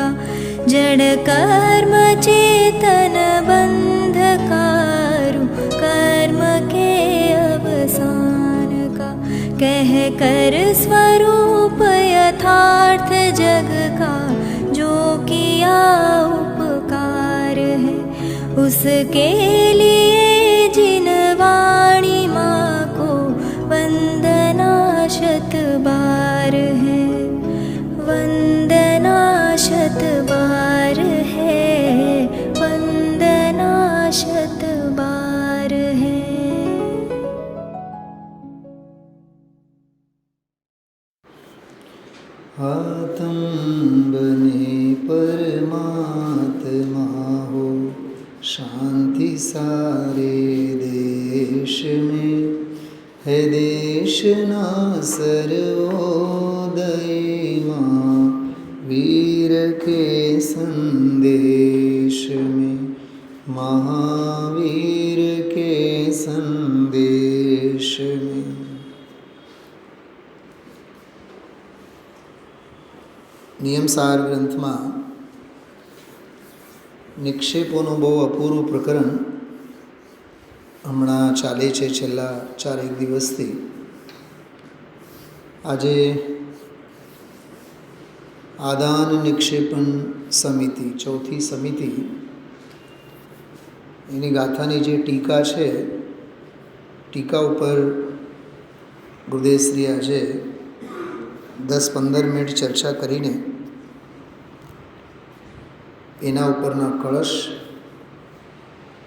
का जड़ कर्म चेतन बंधकारु कर्म के अवसान का कह कर स्वरूप यथार्थ जग का जो किया उपकार है उसके लिए जिन वाणी माँ को वंदना शत बार है वंदना शत बार है वंदना शत बार है। आत्म बने परमात्मा हो शांति सारे देश में है देश ना सर्वोदय माँ वीर के संदेश में महावीर के संदेश में। નિયમસાર ગ્રંથમાં નિક્ષેપોનું બહુ અપૂરું પ્રકરણ હમણાં ચાલે છે છેલ્લા 4-1 દિવસથી. આજે આદાન નિક્ષેપણ સમિતિ, ચોથી સમિતિ, એની ગાથાની જે ટીકા છે, ટીકા ઉપર ગુરુદેવશ્રી આજે 10-15 મિનિટ ચર્ચા કરીને એના ઉપરના કળશ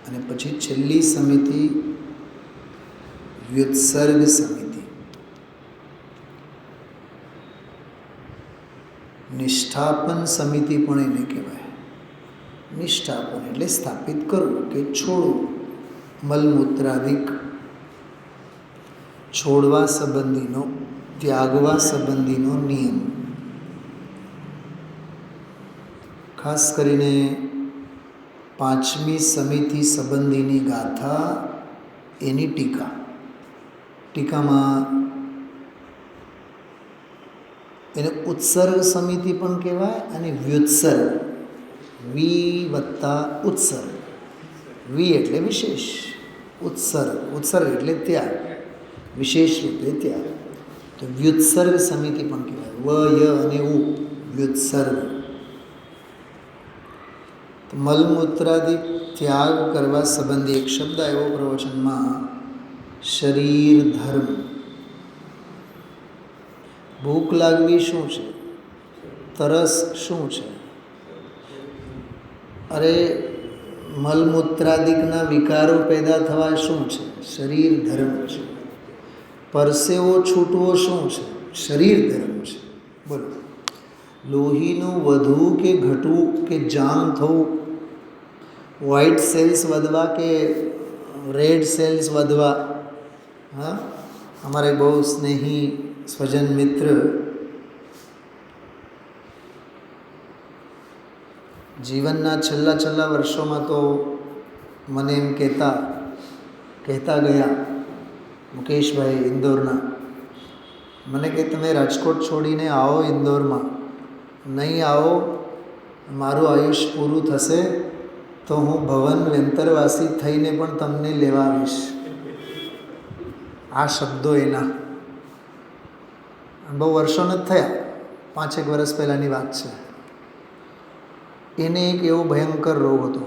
અને પછી છેલ્લી સમિતિ વ્યુત્સર્ગ સમિતિ, નિષ્ઠાપન સમિતિ પણ એને કહેવાય. નિષ્ઠાપન એટલે સ્થાપિત કરવું કે છોડવું, મલમૂત્રાદિક છોડવા સંબંધીનો, ત્યાગવા સંબંધીનો નિયમ. ખાસ કરીને 5મી સમિતિ સંબંધીની ગાથા, એની ટીકા. ટીકામાં એને ઉત્સર્ગ સમિતિ પણ કહેવાય અને વ્યુત્સર્ગ, વી વત્તા ઉત્સર્ગ. વી એટલે વિશેષ, ઉત્સર્ગ, ઉત્સર્ગ એટલે ત્યાગ, વિશેષ રૂપે ત્યાગ. તો વ્યુત્સર્ગ સમિતિ પણ કહેવાય, વ ય અને ઉ, વ્યુત્સર્ગ. તો મલમૂત્રાદિ ત્યાગ કરવા સંબંધી એક શબ્દ આવ્યો પ્રવચનમાં, શરીર ધર્મ. ભૂખ લાગવી શું છે? તરસ શું છે? અરે મલમૂત્રાદિકના વિકારો પેદા થવા શું છે? શરીર ધર્મ છે. પરસેવો છૂટવો શું છે? શરીર ધર્મ છે. બોલો, લોહીનું વધવું કે ઘટવું કે જામ થવું, વ્હાઇટ સેલ્સ વધવા કે રેડ સેલ્સ વધવા. હા, અમારે બહુ સ્નેહી સ્વજન મિત્ર જીવનના છેલ્લા વર્ષોમાં તો મને એમ કહેતા ગયા, મુકેશભાઈ ઇન્દોરના, મને કે તમે રાજકોટ છોડીને આવો ઇન્દોરમાં, નહીં આવો મારું આયુષ્ય પૂરું થશે તો હું ભવન વેંતરવાસી થઈને પણ તમને લેવા આવીશ. આ શબ્દો એના. બહુ વર્ષો નથી થયા, 5-1 વર્ષ પહેલાંની વાત છે. એને એક એવો ભયંકર રોગ હતો,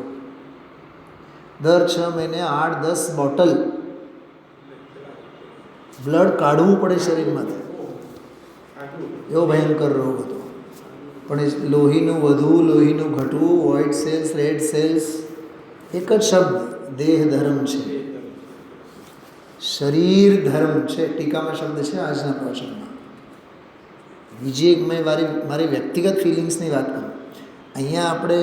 દર 6 મહિને 8-10 બોટલ બ્લડ કાઢવું પડે શરીરમાંથી, એવો ભયંકર રોગ હતો. પણ એ લોહીનું વધવું, લોહીનું ઘટવું, વ્હાઇટ સેલ્સ, રેડ સેલ્સ, એક જ શબ્દ, દેહ ધર્મ છે, શરીર ધર્મ છે. ટીકામાં શબ્દ છે આજના પ્રવચનમાં. બીજી એક મેં મારી વ્યક્તિગત ફિલિંગ્સની વાત કરું. અહીંયા આપણે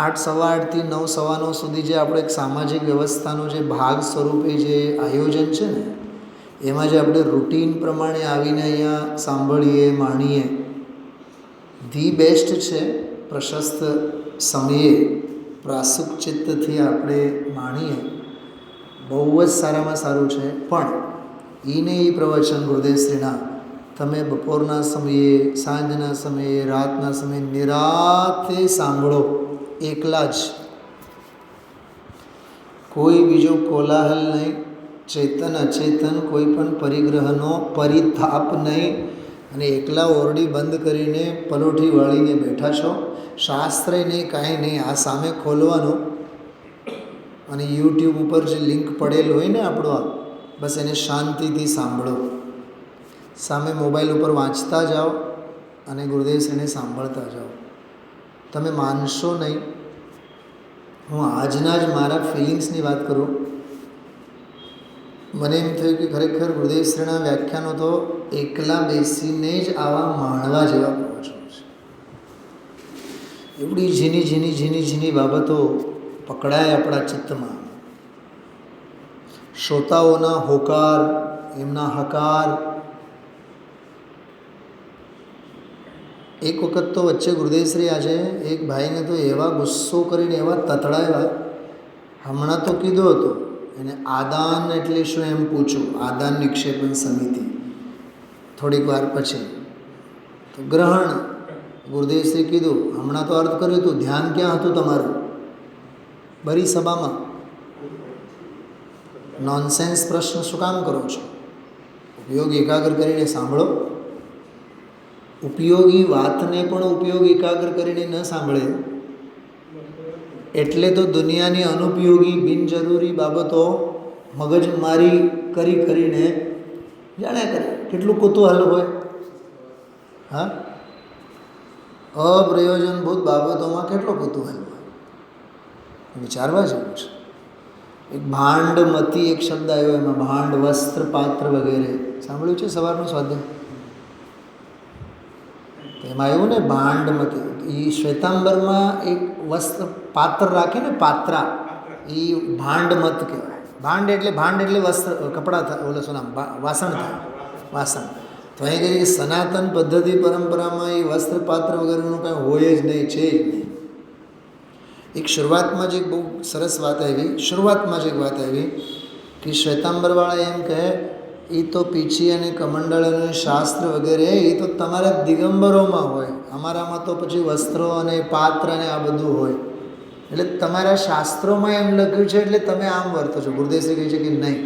8:15 થી 9:15 સુધી જે આપણે એક સામાજિક વ્યવસ્થાનો જે ભાગ સ્વરૂપે જે આયોજન છે ને, એમાં જે આપણે રૂટીન પ્રમાણે આવીને અહીંયા સાંભળીએ, માણીએ, ધી બેસ્ટ છે. પ્રશસ્ત સમયે પ્રાસુક ચિત્તથી આપણે માણીએ, બહુ જ સારામાં સારું છે. પણ એને એ પ્રવચન ગુરુદેવશ્રીના તમે બપોરના સમયે, સાંજના સમયે, રાતના સમયે નિરાતે સાંભળો, એકલા જ, કોઈ બીજો કોલાહલ નહીં, ચેતન અચેતન કોઈ પણ પરિગ્રહનો પરિતાપ નહીં, અને એકલા ઓરડી બંધ કરીને પલોઠી વાળીને બેઠા છો, શાસ્ત્રે નહીં, કાંઈ નહીં, આ સામે ખોલવાનું અને યુટ્યુબ ઉપર જે લિંક પડેલ હોય ને આપણો, બસ એને શાંતિથી સાંભળો, સામે મોબાઈલ ઉપર વાંચતા જાઓ અને ગુરુદેવશ્રીને સાંભળતા જાઓ. તમે માનશો નહીં, હું આજના જ મારા ફિલિંગ્સની વાત કરું. મને એમ થયું કે ખરેખર ગુરુદેવશ્રીના વ્યાખ્યાનો તો એકલા બેસીને જ આવા માણવા જેવા પ્રવચનો છે. એવડી ઝીણી ઝીણી ઝીણી ઝીણી બાબતો પકડાય આપણા ચિત્તમાં. શ્રોતાઓના હોકાર, એમના હકાર. એક વખત તો વચ્ચે ગુરુદેવશ્રી આજે એક ભાઈને તો એવા ગુસ્સો કરીને એવા તતડાવ્યા. હમણાં તો કીધો હતો એને, આદાન એટલે શું એમ પૂછું, આદાન નિક્ષેપન સમિતિ. થોડીક વાર પછી તો ગ્રહણ, ગુરુદેવશ્રી કીધું, હમણાં તો અર્થ કર્યું હતું, ધ્યાન ક્યાં હતું તમારું? બરી સભામાં. નોનસેન્સ પ્રશ્ન શું કામ કરો છો? ઉપયોગ એકાગ્ર કરીને સાંભળો. ઉપયોગી વાતને પણ ઉપયોગ એકાગ્ર કરીને ન સાંભળે એટલે તો દુનિયાની અનુપયોગી બિનજરૂરી બાબતો મગજમારી કરી કરીને જાણ્યા કરે. કેટલું કુતૂહલ હોય. હા, અપ્રયોજનભૂત બાબતોમાં કેટલો કુતૂહલ હોય, વિચારવા જેવું છે. એક ભાંડમતી એક શબ્દ આવ્યો એમાં, ભાંડ, વસ્ત્ર, પાત્ર વગેરે. સાંભળ્યું છે સવારનું સ્વાધ્યાય? એમાં એવું ને, ભાંડમતી. એ શ્વેતાંબરમાં એક વસ્ત્ર પાત્ર રાખે ને, પાત્રા, એ ભાંડમત કહેવાય. ભાંડ એટલે વસ્ત્ર, કપડાં થાય, ઓલો શું નામ, વાસણ થાય, વાસણ. તો અહીં કહીએ સનાતન પદ્ધતિ પરંપરામાં એ વસ્ત્ર પાત્ર વગેરેનું કાંઈ હોય જ નહીં, છે જ નહીં. એક શરૂઆતમાં જ એક બહુ સરસ વાત આવી, કે શ્વેતાંબરવાળા એમ કહે, એ તો પીછી અને કમંડળ અને શાસ્ત્ર વગેરે એ તો તમારા દિગંબરોમાં હોય, અમારામાં તો પછી વસ્ત્રો અને પાત્ર અને આ બધું હોય. એટલે તમારા શાસ્ત્રોમાં એમ લખ્યું છે એટલે તમે આમ વર્તો છો. ગુરુદેવશ્રી કહે છે કે નહીં,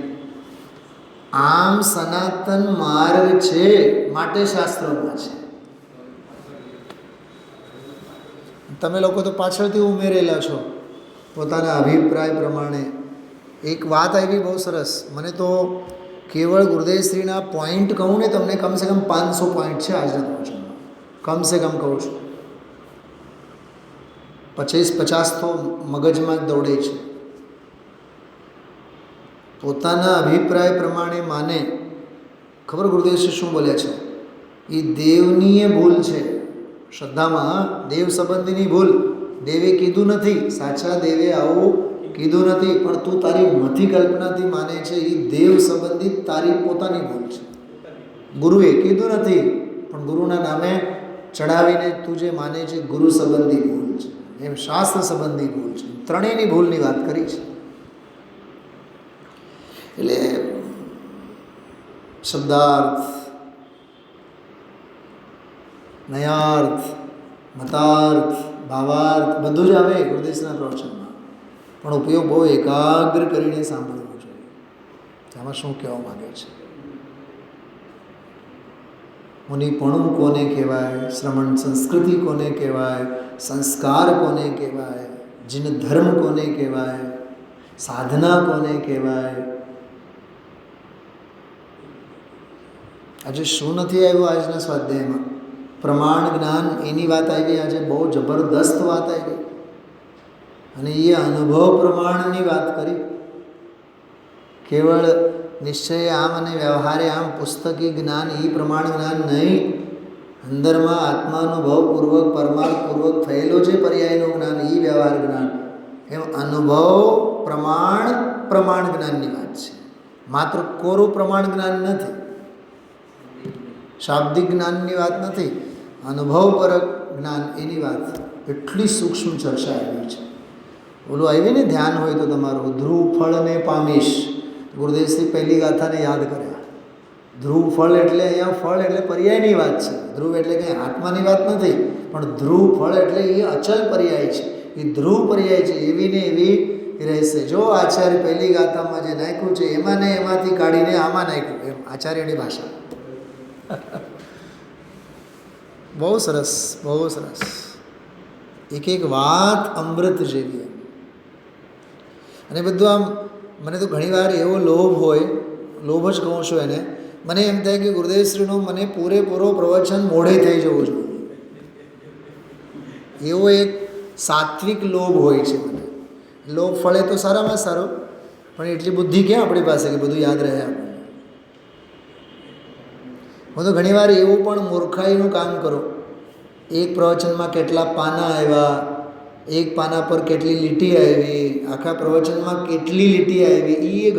આમ સનાતન માર્ગ છે માટે શાસ્ત્રોમાં છે. તમે લોકો તો પાછળથી ઉમેરેલા છો પોતાના અભિપ્રાય પ્રમાણે. એક વાત આવી બહુ સરસ, મને તો કેવળ ગુરુદેવશ્રીના પોઈન્ટ કહું ને તમને, કમસે કમ 500 પોઈન્ટ છે આજના પ્રવચનમાં, કમસે કમ કહું છું. 25-50 તો મગજમાં જ દોડે છે. પોતાના અભિપ્રાય પ્રમાણે માને. ખબર ગુરુદેવશ્રી શું બોલ્યા છે? એ દેવની ભૂલ છે શ્રદ્ધામાં, દેવ સંબંધીની ભૂલ. દેવે કીધું નથી, સાચા દેવે આવું કીધું નથી, પણ તું તારી મથી કલ્પનાથી માને છે, એ દેવ સંબંધિત તારી પોતાની ભૂલ છે. ગુરુએ કીધું નથી, પણ ગુરુના નામે ચડાવીને તું જે માને છે ગુરુ સંબંધી ભૂલ છે, એમ શાસ્ત્ર સંબંધી ભૂલ છે. ત્રણેયની ભૂલની વાત કરી છે. એટલે શબ્દાર્થ, નયાર્થ, મતાર્થ, ભાવાર્થ બધું જ આવે ગુરુદેવના પ્રવચનમાં, પણ ઉપયોગ બહુ એકાગ્ર કરીને સાંભળવો જોઈએ. આમાં શું કહેવા માગે છે? મુનિપણું કોને કહેવાય, શ્રવણ સંસ્કૃતિ કોને કહેવાય, સંસ્કાર કોને કહેવાય, જીન ધર્મ કોને કહેવાય, સાધના કોને કહેવાય. આજે શું નથી આવ્યું આજના સ્વાધ્યાયમાં? પ્રમાણ જ્ઞાન, એની વાત આવી આજે, બહુ જબરદસ્ત વાત આવી. અને એ અનુભવ પ્રમાણની વાત કરી. કેવળ નિશ્ચય આમ અને વ્યવહારે આમ પુસ્તકી જ્ઞાન, એ પ્રમાણ જ્ઞાન નહીં. અંદરમાં આત્માનુભવપૂર્વક, પરમાર્થપૂર્વક થયેલો છે પર્યાયનું જ્ઞાન, એ વ્યવહાર જ્ઞાન. એમ અનુભવ પ્રમાણ જ્ઞાનની વાત છે. માત્ર કોરું પ્રમાણ જ્ઞાન નથી, શાબ્દિક જ્ઞાનની વાત નથી, અનુભવપરક જ્ઞાન, એની વાત. એટલી સૂક્ષ્મ ચર્ચા આવી છે. ઓલું આવી ને, ધ્યાન હોય તો તમારું ધ્રુવ ફળને પામીશ. ગુરુદેવશ્રી પહેલી ગાથાને યાદ કર્યા. ધ્રુવ ફળ એટલે અહીંયા ફળ એટલે પર્યાયની વાત છે. ધ્રુવ એટલે કંઈ આત્માની વાત નથી, પણ ધ્રુવ ફળ એટલે એ અચલ પર્યાય છે, એ ધ્રુવ પર્યાય છે. એવી ને એવી રહેશે. જો આચાર્ય પહેલી ગાથામાં જે નાખ્યું છે એમાં ને એમાંથી કાઢીને આમાં નાખ્યું, એમ આચાર્યની ભાષા. બહુ સરસ, બહુ સરસ. એક એક વાત અમૃત જેવી. અને બધું આમ મને તો ઘણીવાર એવો લોભ હોય, લોભ જ કહું છું એને, મને એમ થાય કે ગુરુદેવશ્રીનું મને પૂરેપૂરો પ્રવચન મોઢે થઈ જવું જોઈએ, એવો એક સાત્વિક લોભ હોય છે મને. લોભ ફળે તો સારામાં સારો, પણ એટલી બુદ્ધિ ક્યાં આપણી પાસે કે બધું યાદ રહે આપણને. હું તો ઘણીવાર એવું પણ મૂર્ખાઈનું કામ કરું. એક પ્રવચનમાં કેટલા પાના આવ્યા, એક પાના પર કેટલી લીટી આવી, આખા પ્રવચનમાં કેટલી લીટી આવી, એ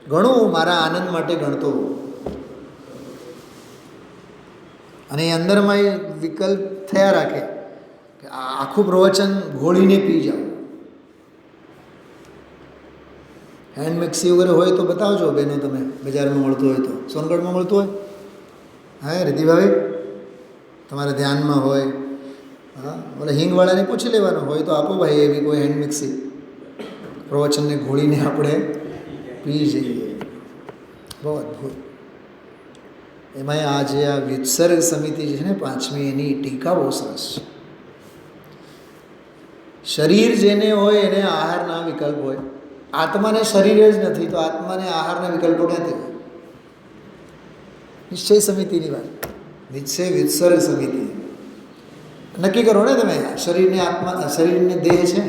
ઘણું મારા આનંદ માટે ગણતો. અને એ અંદરમાં એ વિકલ્પ થયા રાખે કે આખું પ્રવચન ઘોળીને પી જાઓ. હેન્ડ મિક્સી વગેરે હોય તો બતાવજો બેનો, તમે બજારમાં મળતું હોય તો, સોનગઢમાં મળતું હોય. હા રીતિભાઈ, તમારા ધ્યાનમાં હોય, હા બોલે હિંગવાળાને પૂછી લેવાનું હોય તો આપો ભાઈ એવી કોઈ હેન્ડ મિક્સી, પ્રવચનને ઘોળીને આપણે પી જઈએ. બહુ અદ્ભુત. એમાંય આજે આ વિત્સર્ગ સમિતિ જે છે ને 5મી, એની ટીકા બહુ સરસ છે. શરીર જેને હોય એને આહારના વિકલ્પ હોય, આત્માને શરીર જ નથી તો આત્માને આહારના વિકલ્પો ક્યાંથી હોય? નિશ્ચય સમિતિની વાત, નિશ્ચય વિત્સર્ગ સમિતિ. નક્કી કરો ને તમે, શરીરને આત્મા, શરીરને દેહ છે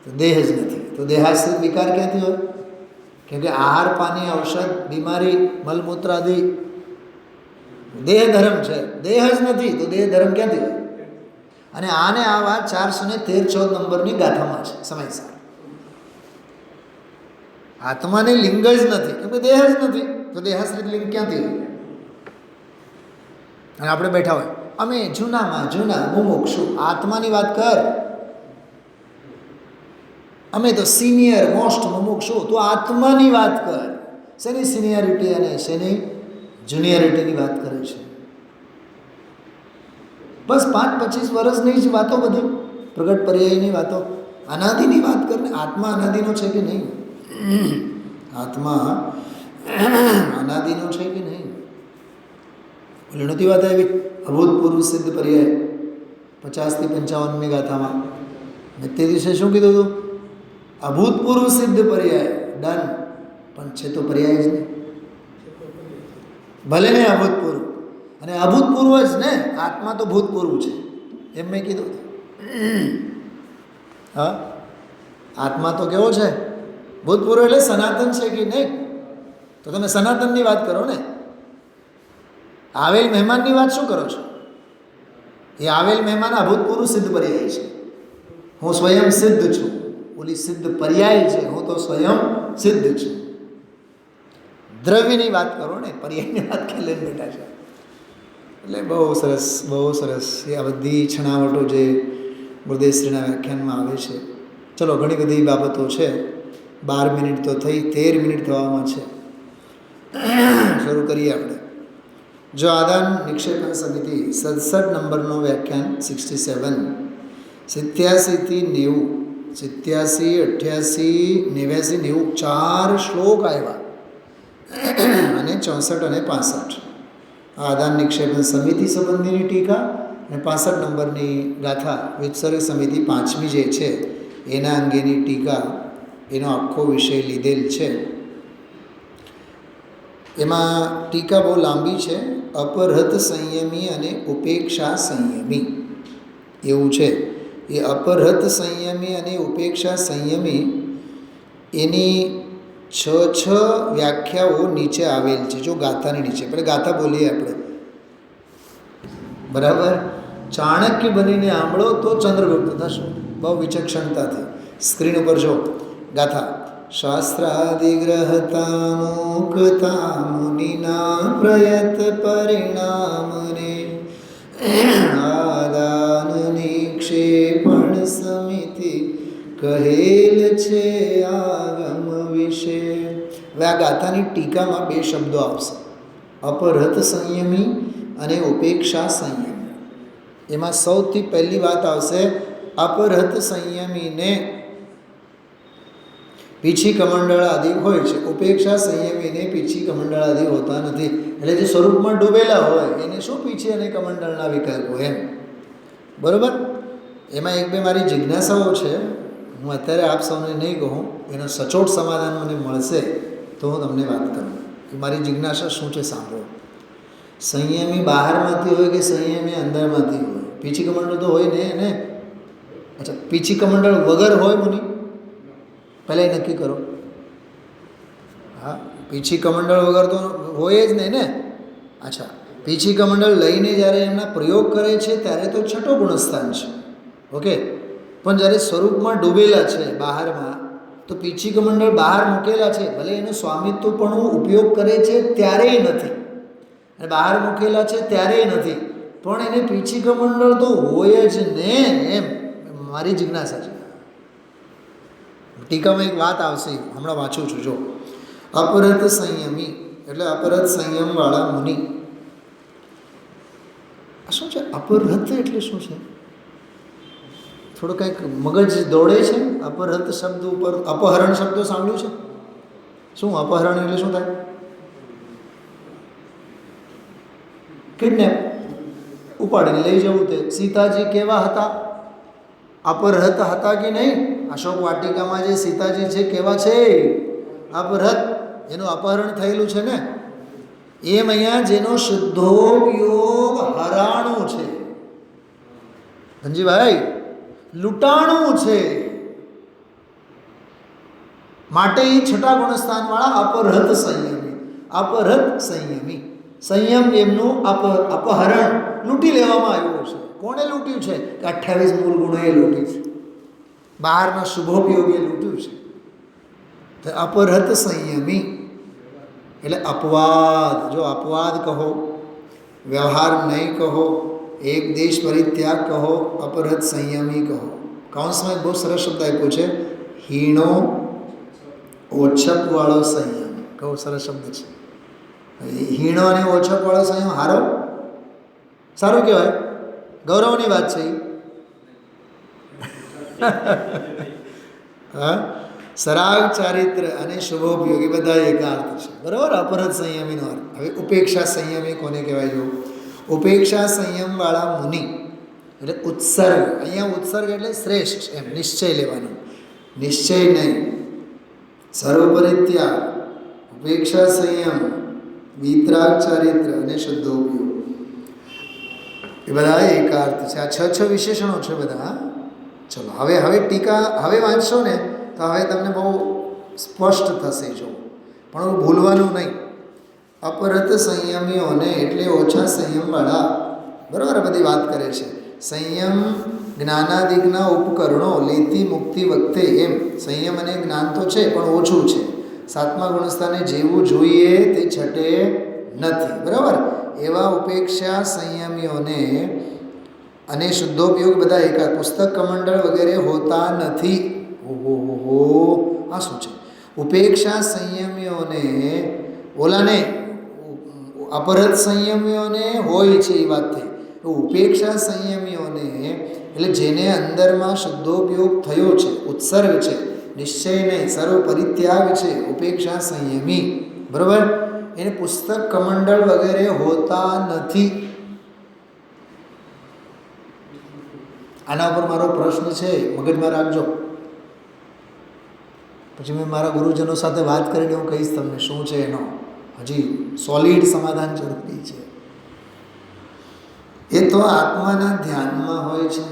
તો દેહ જ નથી, તો દેહાશ્રિત વિકાર ક્યાંથી હોય? કેમ કે આહાર, પાણી, ઔષધ, બીમારી, મલમૂત્ર આદિ દેહ ધર્મ છે, દેહ જ નથી તો દેહ ધર્મ ક્યાંથી હોય? અને આને આ વાત 413-14 નંબરની ગાથામાં છે સમયસાર. આત્માને લિંગ જ નથી કેમ કે દેહ જ નથી તો દેહાશ્રિત લિંગ ક્યાંથી હોય? અને આપણે બેઠા હોય અમે જૂનામાં જૂના મુમુક્ષુ, આત્માની વાત કર. અમે તો સિનિયર મોસ્ટ મુમુક્ષુ, તો આત્માની વાત કર. શેની સિનિયરિટી અને શેની જુનિયરિટીની વાત કરે છે? બસ 5-25 વર્ષની જ વાતો, બધી પ્રગટ પર્યાયની વાતો. અનાદિની વાત કરને. આત્મા અનાદિનો છે કે નહીં? આત્મા અનાદિનો છે કે નહીં? એટલે નથી વાત આવી અભૂતપૂર્વ સિદ્ધ પર્યાય 50થી 55મી ગાથામાં. મેં તે દિવસે શું કીધું હતું? અભૂતપૂર્વ સિદ્ધ પર્યાય ડન, પણ છે તો પર્યાય જ નહીં. ભલે ને અભૂતપૂર્વ, અને અભૂતપૂર્વ જ ને, આત્મા તો ભૂતપૂર્વ છે એમ મેં કીધું. હા, આત્મા તો કેવો છે? ભૂતપૂર્વ એટલે સનાતન છે કે નહીં? તો તમે સનાતનની વાત કરો ને. આવેલ મહેમાનની વાત શું કરો છો? એ આવેલ મહેમાન અભૂતપૂર્વ સિદ્ધ પર્યાય છે. હું સ્વયં સિદ્ધ છું. ઓલી સિદ્ધ પર્યાય છે, હું તો સ્વયં સિદ્ધ છું. દ્રવ્યની વાત કરો ને, પર્યાયની વાત કે લઈને બેઠા છે. એટલે બહુ સરસ, બહુ સરસ. એ આ બધી છણાવટો જે ગુરુદેવશ્રીના વ્યાખ્યાનમાં આવે છે. ચલો, ઘણી બધી બાબતો છે. 12 મિનિટ તો થઈ, 13 મિનિટ થવામાં છે. શરૂ કરીએ આપણે. જો આદાન નિક્ષેપણ સમિતિ 67 નંબરનો વ્યાખ્યાન 67, 87થી 90, 87, 88, 89, 90 4 શ્લોક આવ્યા અને 64 અને 65. આદાન નિક્ષેપણ સમિતિ સંબંધીની ટીકા અને 65 નંબરની ગાથા વિત્સર્ગ સમિતિ 5મી જે છે એના અંગેની ટીકા, એનો આખો વિષય લીધેલ છે. એમાં ટીકા બહુ લાંબી છે. અપરહત સંયમી અને ઉપેક્ષા સંયમી એવું છે. એ અપરહત સંયમી અને ઉપેક્ષા સંયમી એની 6 વ્યાખ્યાઓ નીચે આવેલ છે. જો ગાથાની નીચે, આપણે ગાથા બોલીએ આપણે, બરાબર? ચાણક્ય બનીને આંબળો તો ચંદ્રગુપ્ત થશો, બહુ વિચક્ષણતાથી. સ્ક્રીન ઉપર જો ગાથા. શાસ્ત્રાદિગ્રહતા મુક્તા મુનિના પ્રયત પરિણામને આદાન નિક્ષેપણ સમિતિ કહેલ છે આગમ વિશે. હવે આ ગાથાની ટીકામાં બે શબ્દો આવશે, અપરત સંયમી અને ઉપેક્ષા સંયમી. એમાં સૌથી પહેલી વાત આવશે, અપરત સંયમીને પીછી કમંડળ આદિ હોય છે, ઉપેક્ષા સંયમીને પીછી કમંડળ આદિ હોતા નથી. એટલે જે સ્વરૂપમાં ડૂબેલા હોય એને શું પીછી અને કમંડળના વિકલ્પો એમ, બરાબર. એમાં એક બે મારી જિજ્ઞાસાઓ છે, હું અત્યારે આપ સૌને નહીં કહું, એનો સચોટ સમાધાન મને મળશે તો હું તમને વાત કરું કે મારી જિજ્ઞાસા શું છે. સાંભળો, સંયમી બહારમાંથી હોય કે સંયમી અંદરમાંથી હોય? પીછી કમંડળ તો હોય ને. અચ્છા, પીછી કમંડળ વગર હોય મુનિ? પહેલાં નક્કી કરો. હા, પીછી કમંડળ વગર તો હોય જ નહીં ને. અચ્છા, પીછી કમંડળ લઈને જ્યારે એમના પ્રયોગ કરે છે ત્યારે તો છઠ્ઠો ગુણસ્થાન છે, ઓકે. પણ જ્યારે સ્વરૂપમાં ડૂબેલા છે બહારમાં, તો પીછી કમંડળ બહાર મૂકેલા છે, ભલે એનું સ્વામિત્વ પણ ઉપયોગ કરે છે ત્યારેય નથી, અને બહાર મૂકેલા છે ત્યારેય નથી, પણ એને પીછી કમંડળ તો હોય જ ને, એમ મારી જિજ્ઞાસા છે. ટીકામાં એક વાત આવશે, હમણાં વાંચું છું. જો અપરત સંયમી એટલે અપરત સંયમવાળા મુનિ. શું છે અપરત એટલે? શું છે? થોડું કંઈક મગજ દોડે છે અપહૃત શબ્દ ઉપર. અપહરણ શબ્દો સાંભળ્યું છે? શું અપહરણ એટલે શું થાય? કિડનેપ, ઉપાડીને લઈ જવું. તે સીતાજી કેવા હતા? અપહૃત હતા કે નહીં? અશોક વાટિકામાં જે સીતાજી છે કેવા છે? અપહૃત, એનું અપહરણ થયેલું છે ને. એમ અહીંયા જેનો શુદ્ધોપયોગ હરાણું છે, ધનજીભાઈ, લૂંટાણું છે, માટે એ છઠ્ઠા ગુણસ્થાનવાળા અપહૃત સંયમી. અપહૃત સંયમી, સંયમ એમનું અપહરણ, લૂંટી લેવામાં આવ્યું છે. કોણે લૂંટ્યું છે? કે 28 મૂળ ગુણોએ લૂંટ્યું છે, બહારના શુભોપયોગે લૂંટ્યું છે. તો અપહૃત સંયમી એટલે અપવાદ. જો અપવાદ કહો, વ્યવહાર નહીં કહો, એક દેશ પરિત્યાગ કહો, અપહૃત સંયમી કહો. કૌંસમાં એક બહુ સરસ શબ્દ આપ્યો છે, હીણો ઓછપવાળો સંયમ. બહુ સરસ શબ્દ છે. હીણો અને ઓછપવાળો સંયમ હારો, સારું કહેવાય, ગૌરવની વાત છે. હા, સરાગ ચારિત્ર અને શુભોપયોગી બધા એક અર્થ છે, બરાબર. અપહૃત સંયમીનો અર્થ. હવે ઉપેક્ષા સંયમી કોને કહેવાય? જો ઉપેક્ષા સંયમવાળા મુનિ એટલે ઉત્સર્ગ. અહીંયા ઉત્સર્ગ એટલે શ્રેષ્ઠ, એમ નિશ્ચય લેવાનો, નિશ્ચય નહીં, સર્વ પરિત્યાગ, ઉપેક્ષા સંયમ, વિતરાગ ચારિત્ર અને શુદ્ધોપયોગ, એ બધા એકાર્થ છે. આ 6 વિશેષણો છે બધા. ચલો હવે ટીકા હવે વાંચશો ને તો હવે તમને બહુ સ્પષ્ટ થશે. જો પણ ભૂલવાનું નહીં. અપહૃત સંયમીઓને એટલે ઓછા સંયમવાળા, બરાબર, બધી વાત કરે છે. સંયમ જ્ઞાનાદિકના ઉપકરણો લેતી મુક્તિ વખતે, એમ સંયમ અને જ્ઞાન તો છે પણ ઓછું છે. 7મા ગુણસ્થાને જેવું જોઈએ તે છટે નથી, બરાબર. એવા ઉપેક્ષા સંયમીઓને અને શુદ્ધોપયોગ બધા એકાદ. પુસ્તક કમંડળ વગેરે હોતા નથી. ઓહો, આ શું છે? ઉપેક્ષા સંયમીઓને, ઓલાને અપહૃત સંયમીઓને હોય છે એ વાત થઈ. ઉપેક્ષા સંયમીઓને એટલે જેને અંદરમાં શુદ્ધોપયોગ થયો છે, ઉત્સર્ગ છે, નિશ્ચય નહીં, સર્વ પરિત્યાગ છે, ઉપેક્ષા સંયમી, બરાબર. એને પુસ્તક કમંડળ વગેરે હોતા નથી. આના ઉપર મારો પ્રશ્ન છે, મગજમાં રાખજો. પછી મેં મારા ગુરુજનો સાથે વાત કરીને હું કહીશ તમને શું છે એનો હજી સોલિડ સમાધાન જરૂરી છે. એ તો આત્માના ધ્યાનમાં હોય છે.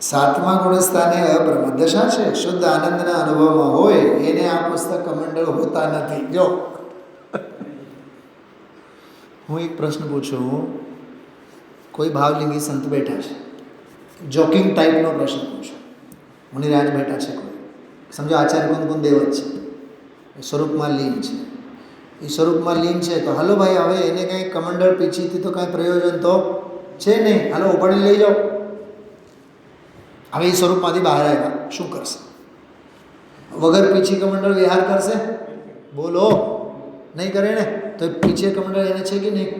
7મા ગુણસ્થાને અબ્રહ્મદશા છે, શુદ્ધ આનંદના અનુભવમાં હોય, એને આ પુસ્તક કમંડળ હોતા નથી. જો હું એક પ્રશ્ન પૂછું, કોઈ ભાવલિંગી સંત બેઠા છે, જોકિંગ ટાઈપનો પ્રશ્ન પૂછો, મુનિરાજ બેઠા છે, કોઈ સમજો આચાર્ય કુંદકુંદ દેવ જ છે, એ સ્વરૂપમાં લીન છે. એ સ્વરૂપમાં લીન છે તો હાલો ભાઈ, હવે એને કંઈ કમંડળ પીછીથી તો કાંઈ પ્રયોજન તો છે નહીં, હાલો ઉપાડી લઈ જાઓ. હવે એ સ્વરૂપમાંથી બહાર આવ્યા, શું કરશે? વગર પીછી કમંડળ વિહાર કરશે? બોલો, નહીં કરે ને તો પીછે કમંડળ એને છે કે નહીં?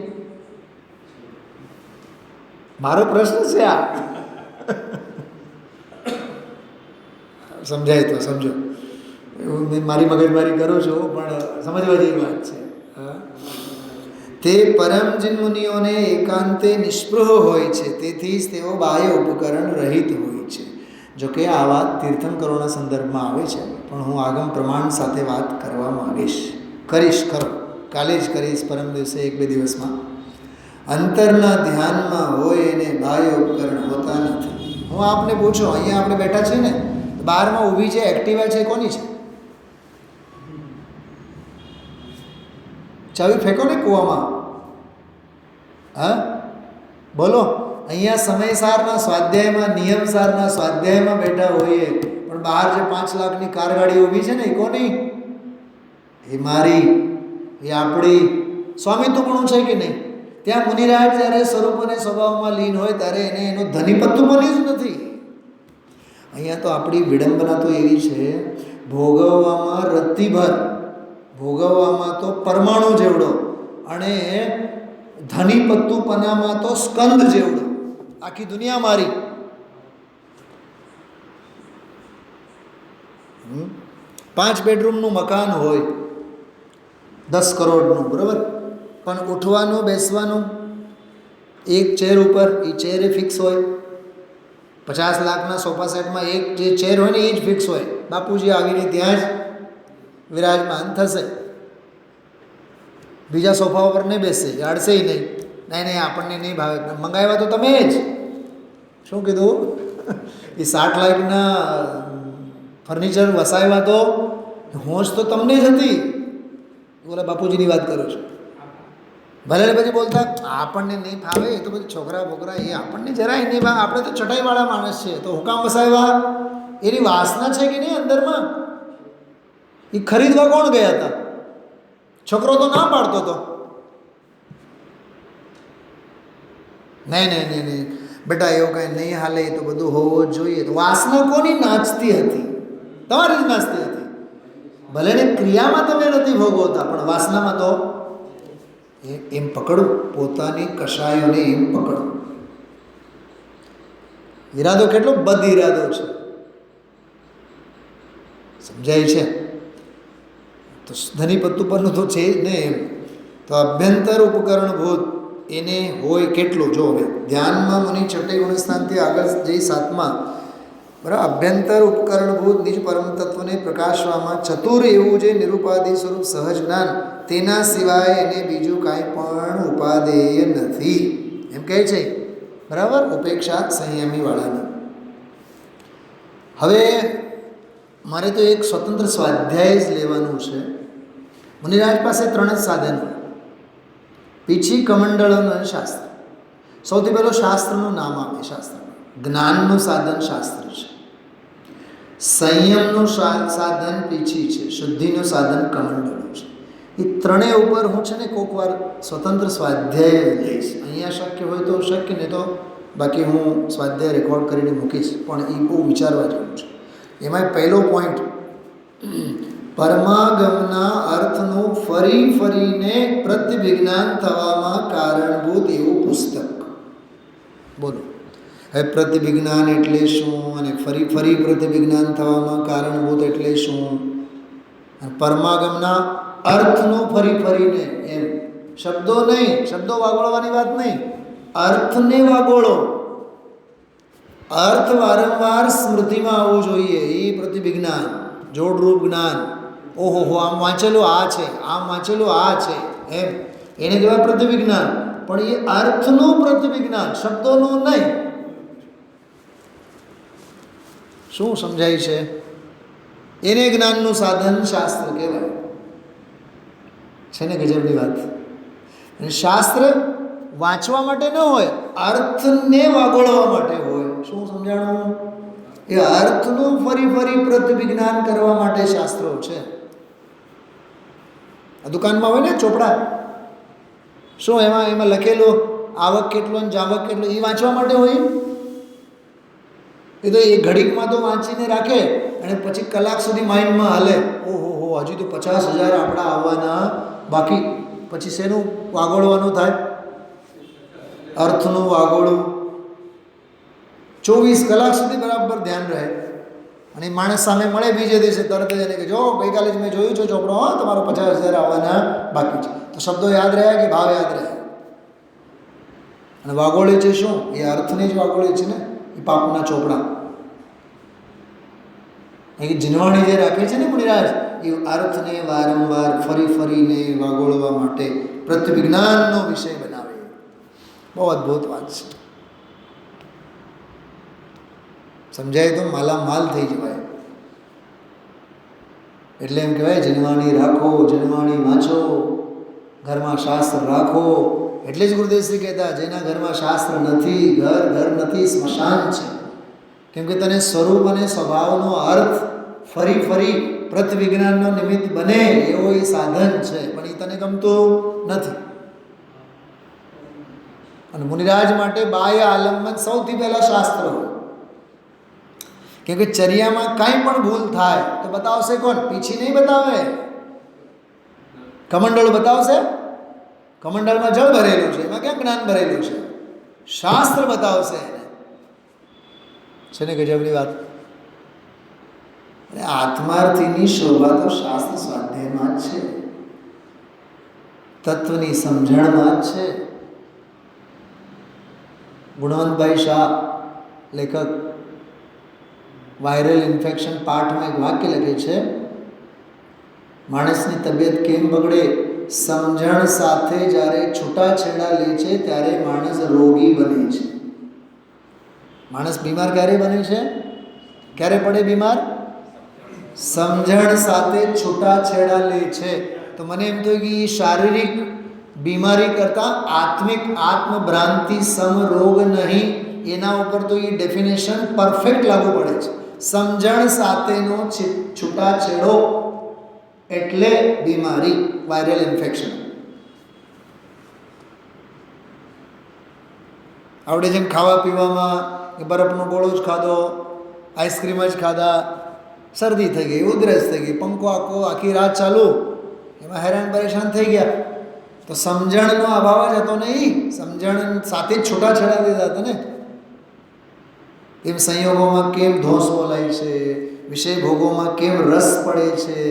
મારો પ્રશ્ન છે આ. સમજાય તો સમજો. મેં મારી મગજમારી કરું છું પણ સમજવા જેવી વાત છે. તે પરમજીન મુનિઓને એકાંતે નિષ્પૃહ હોય છે, તેથી જ તેઓ બાહ્ય ઉપકરણ રહિત હોય છે. જોકે આ વાત તીર્થંકરોના સંદર્ભમાં આવે છે, પણ હું આગમ પ્રમાણ સાથે વાત કરવા માંગીશ. કરીશ ખરો, કાલે જ કરીશ, પરમ દિવસે 1-2 દિવસમાં. અંતરના ધ્યાનમાં હોય એને બાહ્ય ઉપકરણ હોતા નથી. હું આપને પૂછું, અહીંયા આપણે બેઠા છીએ ને, બહારમાં ઊભી છે એક્ટિવા છે, કોની છે? ચાવી ફેંકો ને કૂવામાં. હા બોલો. અહીંયા સમયસારના સ્વાધ્યાયમાં, નિયમસારના સ્વાધ્યાયમાં બેઠા હોઈએ, પણ બહાર જે 5 લાખની કાર ગાડી ઊભી છે ને, એ કોની? એ મારી, એ આપણી. સ્વામિત્વપણું છે કે નહીં? ત્યાં મુનિરાજ જ્યારે સ્વરૂપ અને સ્વભાવમાં લીન હોય ત્યારે એને એનું ધનીપત્તું બન્યું જ નથી. અહીંયા તો આપણી વિડંબના તો એવી છે, ભોગવવામાં રત્તીભર, ભોગવવામાં તો પરમાણુ જેવડો, અને ધનીપત્તુપનામાં તો સ્કંદ જેવડો. આખી દુનિયા મારી. 5 બેડરૂમનું મકાન હોય, 10 કરોડનું, બરાબર, પણ ઉઠવાનું બેસવાનું એક ચેર ઉપર, એ ચેર એ ફિક્સ હોય. 50 લાખના સોફા સેટમાં એક જે ચેર હોય ને એ જ ફિક્સ હોય. બાપુજી આવીને ત્યાં જ વિરાજમાન થશે, બીજા સોફા ઉપર નહીં બેસે, અડશે નહીં. નહીં આપણને નહીં ભાવે, મંગાવ્યા તો તમે જ. શું કીધું? એ 60 લાખના ફર્નિચર વસાવ્યા તો હોશ તો તમને જ હતી. બોલા બાપુજીની વાત કરું છું. ભલે પછી બોલતા આપણને નહીં ફાવે, એ તો પછી છોકરા બોકરા, એ આપણને જરાય નહીં ભાવે, આપણે તો ચટાઈવાળા માણસ છે, તો હુકામ વસાવ્યા? એની વાસના છે કે નહીં અંદરમાં? એ ખરીદવા કોણ ગયા હતા? છોકરો તો ના પાડતો હતો. નહીં બેટા એવું કંઈ નહીં હાલે, એ તો બધું હોવું જ જોઈએ. તો વાસના કોની નાચતી હતી? તમારી જ નાચતી હતી. ભલે ને ક્રિયામાં તમે નથી ભોગવતા, પણ વાસનામાં તો એમ પકડું, પોતાની કશાયોને એમ પકડું. ઈરાદો કેટલો બદ ઈરાદો છે, સમજાય છે? તો ધનીપત્તુ પરનું તો છે જ ને. એમ તો અભ્યંતર ઉપકરણભૂત એને હોય કેટલું? જો હવે ધ્યાનમાં મુનિ 6 ગુણસ્થાનથી આગળ જઈ 7મા, બરાબર, અભ્યંતર ઉપકરણભૂત નિજ પરમ તત્વને પ્રકાશવામાં ચતુર એવું જે નિરુપાધિ સ્વરૂપ સહજ જ્ઞાન, તેના સિવાય એને બીજું કાંઈ પણ ઉપાદેય નથી, એમ કહે છે. બરાબર, ઉપેક્ષા સંયમીવાળાની. હવે મારે તો એક સ્વતંત્ર સ્વાધ્યાય જ લેવાનું છે. મુનિરાજ પાસે 3 જ સાધનો: પીછી, કમંડળન અને શાસ્ત્ર. સૌથી પહેલો શાસ્ત્રનું નામ આવે. શાસ્ત્ર જ્ઞાનનું સાધન શાસ્ત્ર છે, સંયમનું સાધન પીછી છે, શુદ્ધિનું સાધન કમંડળું છે. એ ત્રણેય ઉપર હું છે ને કોઈક વાર સ્વતંત્ર સ્વાધ્યાય લઈશ. અહીંયા શક્ય હોય તો શક્ય, નહીં તો બાકી હું સ્વાધ્યાય રેકોર્ડ કરીને મૂકીશ. પણ એ બહુ વિચારવા જેવું છે. એમાં પહેલો પોઈન્ટ, પરમાગમના અર્થનું ફરી ફરીને પ્રતિવિજ્ઞાન થવામાં કારણભૂત એવું પુસ્તક. બોલો, હવે પ્રતિવિજ્ઞાન એટલે શું, અને ફરી ફરી પ્રતિવિજ્ઞાન થવામાં કારણભૂત એટલે શું? પરમાગમના અર્થનું ફરી ફરીને, એમ શબ્દો નહીં, શબ્દો વાગોળવાની વાત નહીં, અર્થને વાગોળો. અર્થ વારંવાર સ્મૃતિમાં આવવું જોઈએ. એ પ્રતિવિજ્ઞાન, જોડરૂપ જ્ઞાન. ઓહો, આમ વાંચેલું આ છે, આમ વાંચેલું આ છે, એમ એને કહેવાય પ્રતિવિજ્ઞાન. પણ એ અર્થનું પ્રતિવિજ્ઞાન, શબ્દોનું નહીં. શું સમજાય છે? એને જ્ઞાનનું સાધન શાસ્ત્ર કહેવાય છે ને. ગજબની વાત. અને શાસ્ત્ર વાંચવા માટે ન હોય, અર્થને વાગોળવા માટે હોય. શું સમજાણું? એ અર્થનું ફરી ફરી પ્રતિવિજ્ઞાન કરવા માટે શાસ્ત્રો છે. આ દુકાનમાં હોય ને ચોપડા, શું એમાં લખેલું આવક કેટલો ને જાવક કેટલો, એ વાંચવા માટે હોય. એ તો એ ઘડીકમાં તો વાંચીને રાખે, અને પછી કલાક સુધી માઇન્ડમાં હાલે. ઓહો, હજી તો 50,000 આપણા આવવાના બાકી. પછી શેનું વાગોળવાનું થાય? અર્થનું વાગોળવું 24 કલાક સુધી બરાબર ધ્યાન રહે. અને માણસ સામે મળે બીજે દિવસે તરત જ એને કે જો ગઈકાલે જ મેં જોયું છે ચોપડો, હા તમારો 50,000 આવવાના બાકી છે. તો શબ્દો યાદ રહ્યા કે ભાવ યાદ રહ્યા? અને વાગોળે છે શું? એ અર્થને જ વાગોળે છે ને, એ પાપના ચોપડા. એ જીનવાણી જે રાખે છે ને મુનિરાજ, એ અર્થને વારંવાર ફરી ફરીને વાગોળવા માટે પ્રત્યવિજ્ઞાનનો વિષય બનાવે. બહુ અદ્ભુત વાત છે. સમજાય તો માલામાલ થઈ જવાય. એટલે એમ કહેવાય જીનવાણી રાખો, જીનવાણી વાંચો, ઘરમાં શાસ્ત્ર રાખો. એટલે જ ગુરુદેવશ્રી કહેતા જેના ઘરમાં શાસ્ત્ર નથી, ઘર નથી, સ્મશાન છે. કેમ કે તને સ્વરૂપ અને સ્વભાવનો અર્થ ફરી ફરી પ્રત્યવિજ્ઞાનનો નિમિત્ત બને એવો એ સાધન છે, પણ એ તને ગમતું નથી. અને મુનિરાજ માટે બાહ્ય આલંબન સૌથી પહેલા શાસ્ત્ર હોય. કેમ કે ચર્યામાં કાંઈ પણ ભૂલ થાય તો બતાવશે કોણ? પીછી નહીં બતાવે. કમંડળ બતાવશે? કમંડળમાં જળ ભરેલું છે, એમાં ક્યાં જ્ઞાન ભરેલું છે? શાસ્ત્ર બતાવશે એને. છે ને ગજબની વાત. અને આત્માર્થીની શોભા તો શાસ્ત્ર સ્વાધ્યાયમાં જ છે, તત્વની સમજણમાં જ છે. ગુણવંતભાઈ શાહ લેખક વાયરલ ઇન્ફેક્શન પાર્ટમાં એક વાક્ય લખે છે, માણસની તબિયત કેમ બગડે? સમજણ સાથે જ્યારે છૂટાછેડા લે છે ત્યારે માણસ રોગી બને છે. માણસ બીમાર ક્યારે બને છે? ક્યારે પડે બીમાર? સમજણ સાથે છૂટાછેડા લે છે. તો મને એમ થયું કે શારીરિક બીમારી કરતાં આત્મિક આત્મભ્રાંતિ સમરોગ નહીં, એના ઉપર તો એ ડેફિનેશન પરફેક્ટ લાગુ પડે છે. સમજણ સાથેનો છૂટાછેડો એટલે બીમારી, વાયરલ ઇન્ફેક્શન. આપણે જેમ ખાવા પીવામાં બરફનો ગોળો જ ખાધો, આઈસ્ક્રીમ જ ખાધા, શરદી થઈ ગઈ, ઉધરસ થઈ ગઈ, પંખો આખી રાત ચાલુ, એમાં હેરાન પરેશાન થઈ ગયા. તો સમજણનો અભાવ જ હતો નહીં, સમજણ સાથે જ છૂટાછેડા લીધા હતા ને. એમ સંયોગોમાં કેમ ધોસ બોલાય છે, વિષય ભોગોમાં કેમ રસ પડે છે,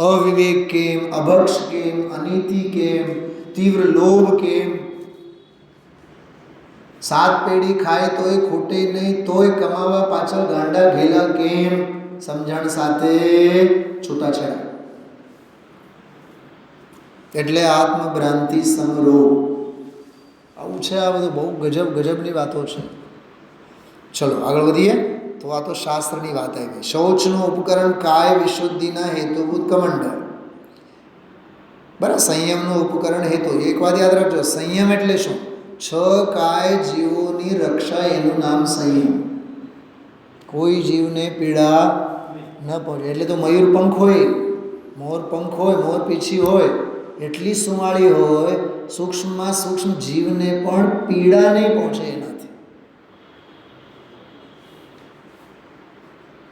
અવિવેક કેમ, અભક્ષ કેમ, અનીતિ કેમ, તીવ્ર લોભ કેમ, 7 પેઢી ખાય તોય ખૂટે નહીં, તોય કમાવા પાછળ ગાંડા ઘેલા કેમ? સમજણ સાથે છૂટાછેડા. એટલે આત્મભ્રાંતિ સમરોગ. આવું છે આ બધું. બહુ ગજબની વાતો છે. ચલો આગળ વધીએ. તો આ તો શાસ્ત્રની વાત આવી. શૌચનું ઉપકરણ કાય વિશુદ્ધિના હેતુભૂત કમંડળ. બરાબર. સંયમનું ઉપકરણ હેતુ. એક વાત યાદ રાખજો, સંયમ એટલે શું? 6 કાય જીવોની રક્ષા, એનું નામ સંયમ. કોઈ જીવને પીડા ન પહોંચે. એટલે તો મયુર પંખ હોય, મોર પંખ હોય, મોર પીછી હોય, એટલી સુંવાળી હોય, સૂક્ષ્મમાં સૂક્ષ્મ જીવને પણ પીડા નહીં પહોંચે એનાથી.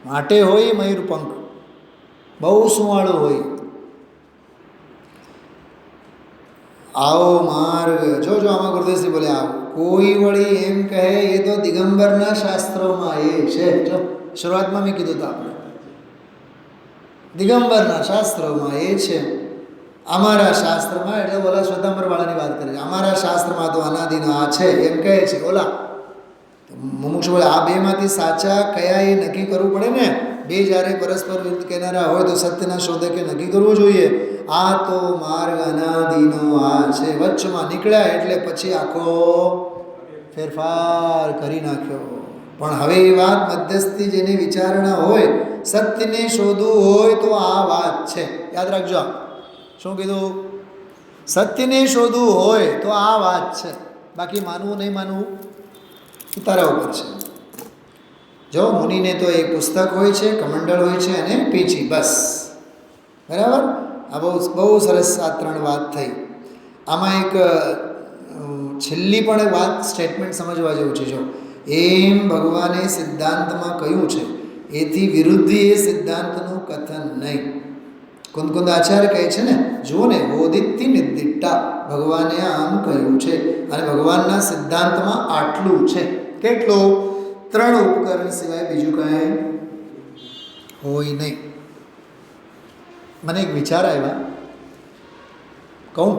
માટે હોય મયુર પંખ, બહુ સુંવાળું હોય. આવો માર્ગ જોજો. આમાં ગુરુદેવશ્રી બોલે આવો. કોઈ વળી એમ કહે એ તો દિગંબરના શાસ્ત્રોમાં એ છે. જો શરૂઆતમાં મેં કીધું હતું આપણે, દિગંબરના શાસ્ત્રોમાં એ છે. અમારા શાસ્ત્રમાં એટલે ઓલા શ્વેતાંબરવાળાની વાત કરે છે. અમારા શાસ્ત્રમાં તો અનાદિનો આ છે એમ કહે છે ઓલા. મુમુક્ષ બોલે આ બેમાંથી સાચા કયા એ નક્કી કરવું પડે ને. બે જ્યારે પરસ્પર વિરુદ્ધ કહેનારા હોય તો સત્યના શોધકે નક્કી કરવું જોઈએ. આ તો માર્ગ અનાદિનો આ છે. વચ્ચમાં નીકળ્યા એટલે પછી આખો ફેરફાર કરી નાખ્યો. પણ હવે એ વાત મધ્યસ્થી જેની વિચારણા હોય, સત્યને શોધવું હોય તો આ વાત છે. યાદ રાખજો. શું કીધું? સત્યને શોધવું હોય તો આ વાત છે. બાકી માનવું નહીં માનવું તારા ઉપર છે. જો મુનિને તો એક પુસ્તક હોય છે, કમંડળ હોય છે અને પીછી, બસ. બરાબર. આ બહુ સરસ આ 3 વાત થઈ. આમાં એક છેલ્લી પણ વાત સ્ટેટમેન્ટ સમજવા જેવું છે. જો એમ ભગવાને સિદ્ધાંતમાં કહ્યું છે, એથી વિરુદ્ધ એ સિદ્ધાંતનું કથન નહીં. કુંદ આચાર્ય કહે છે ને, જુઓ ને, વોદિત્તિ નિર્દિષ્ટા, ભગવાને આમ કહ્યું છે અને ભગવાનના સિદ્ધાંતમાં આટલું છે. કેટલું? 3 ઉપકરણ સિવાય બીજું કાંઈ હોય નહીં. મને એક વિચાર આવ્યા, કહું?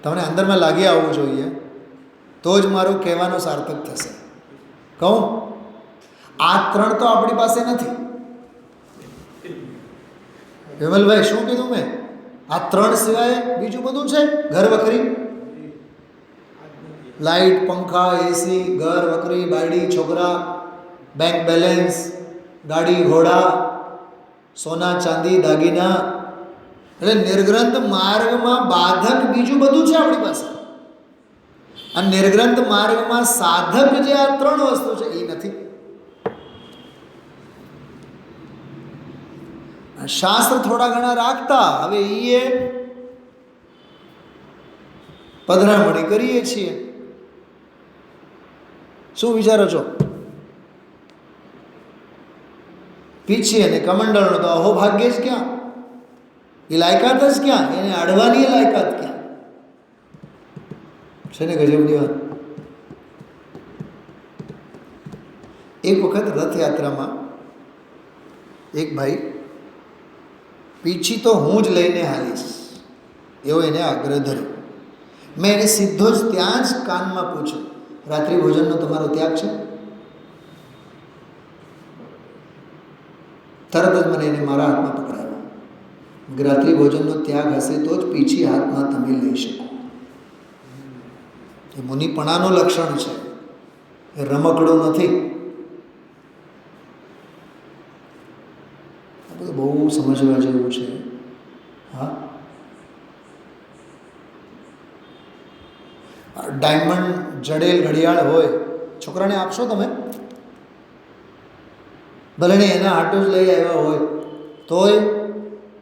તમને અંદરમાં લાગી આવવું જોઈએ, તો જ મારું કહેવાનો સાર્થક થશે. કહું? આ 3 તો આપણી પાસે નથી. વિમલભાઈ, શું કીધું મેં? આ 3 સિવાય બીજું બધું છે. ઘર વખરી, લાઇટ, પંખા, એસી, ઘર વખરી, બાયડી, છોકરા, બેંક બેલેન્સ, ગાડી ઘોડા, સોના ચાંદી દાગીના, એટલે નિર્ગ્રંથ માર્ગમાં બાધક બીજું બધું છે આપણી પાસે. અને નિર્ગ્રંથ માર્ગમાં સાધક જે આ 3 વસ્તુ છે એ નથી. શાસ્ત્ર થોડા ઘણા રાખતા, હવે એ પધરામણી કરીએ છીએ. શું વિચારો છો? પીછીએ ને કમંડળનો તો અહોભાગ્ય જ ક્યાં, એ લાયકાત જ ક્યાં, એને અડવાની લાયકાત ક્યાં છે ને? ગજબની વાત. એક વખત રથયાત્રામાં એક ભાઈ, પીછી તો હું જ લઈને હાલીશ એવો એને આગ્રહ ધર્યો. મેં એને સીધો જ ત્યાં જ કાનમાં પૂછ્યું, રાત્રિ ભોજનનો તમારો ત્યાગ છે? તરત જ મને એને મારા હાથમાં પકડાયો. રાત્રિ ભોજનનો ત્યાગ હશે તો જ પીછી હાથમાં તમે લઈ શકો. એ મુનિપણાનું લક્ષણ છે, એ રમકડું નથી. આ બધું બહુ સમજવા જેવું છે. હા, ડાયમંડ જડેલ ઘડિયાળ હોય, છોકરાને આપશો તમે? ભલે ને એના આટો જ લઈ આવ્યા હોય તોય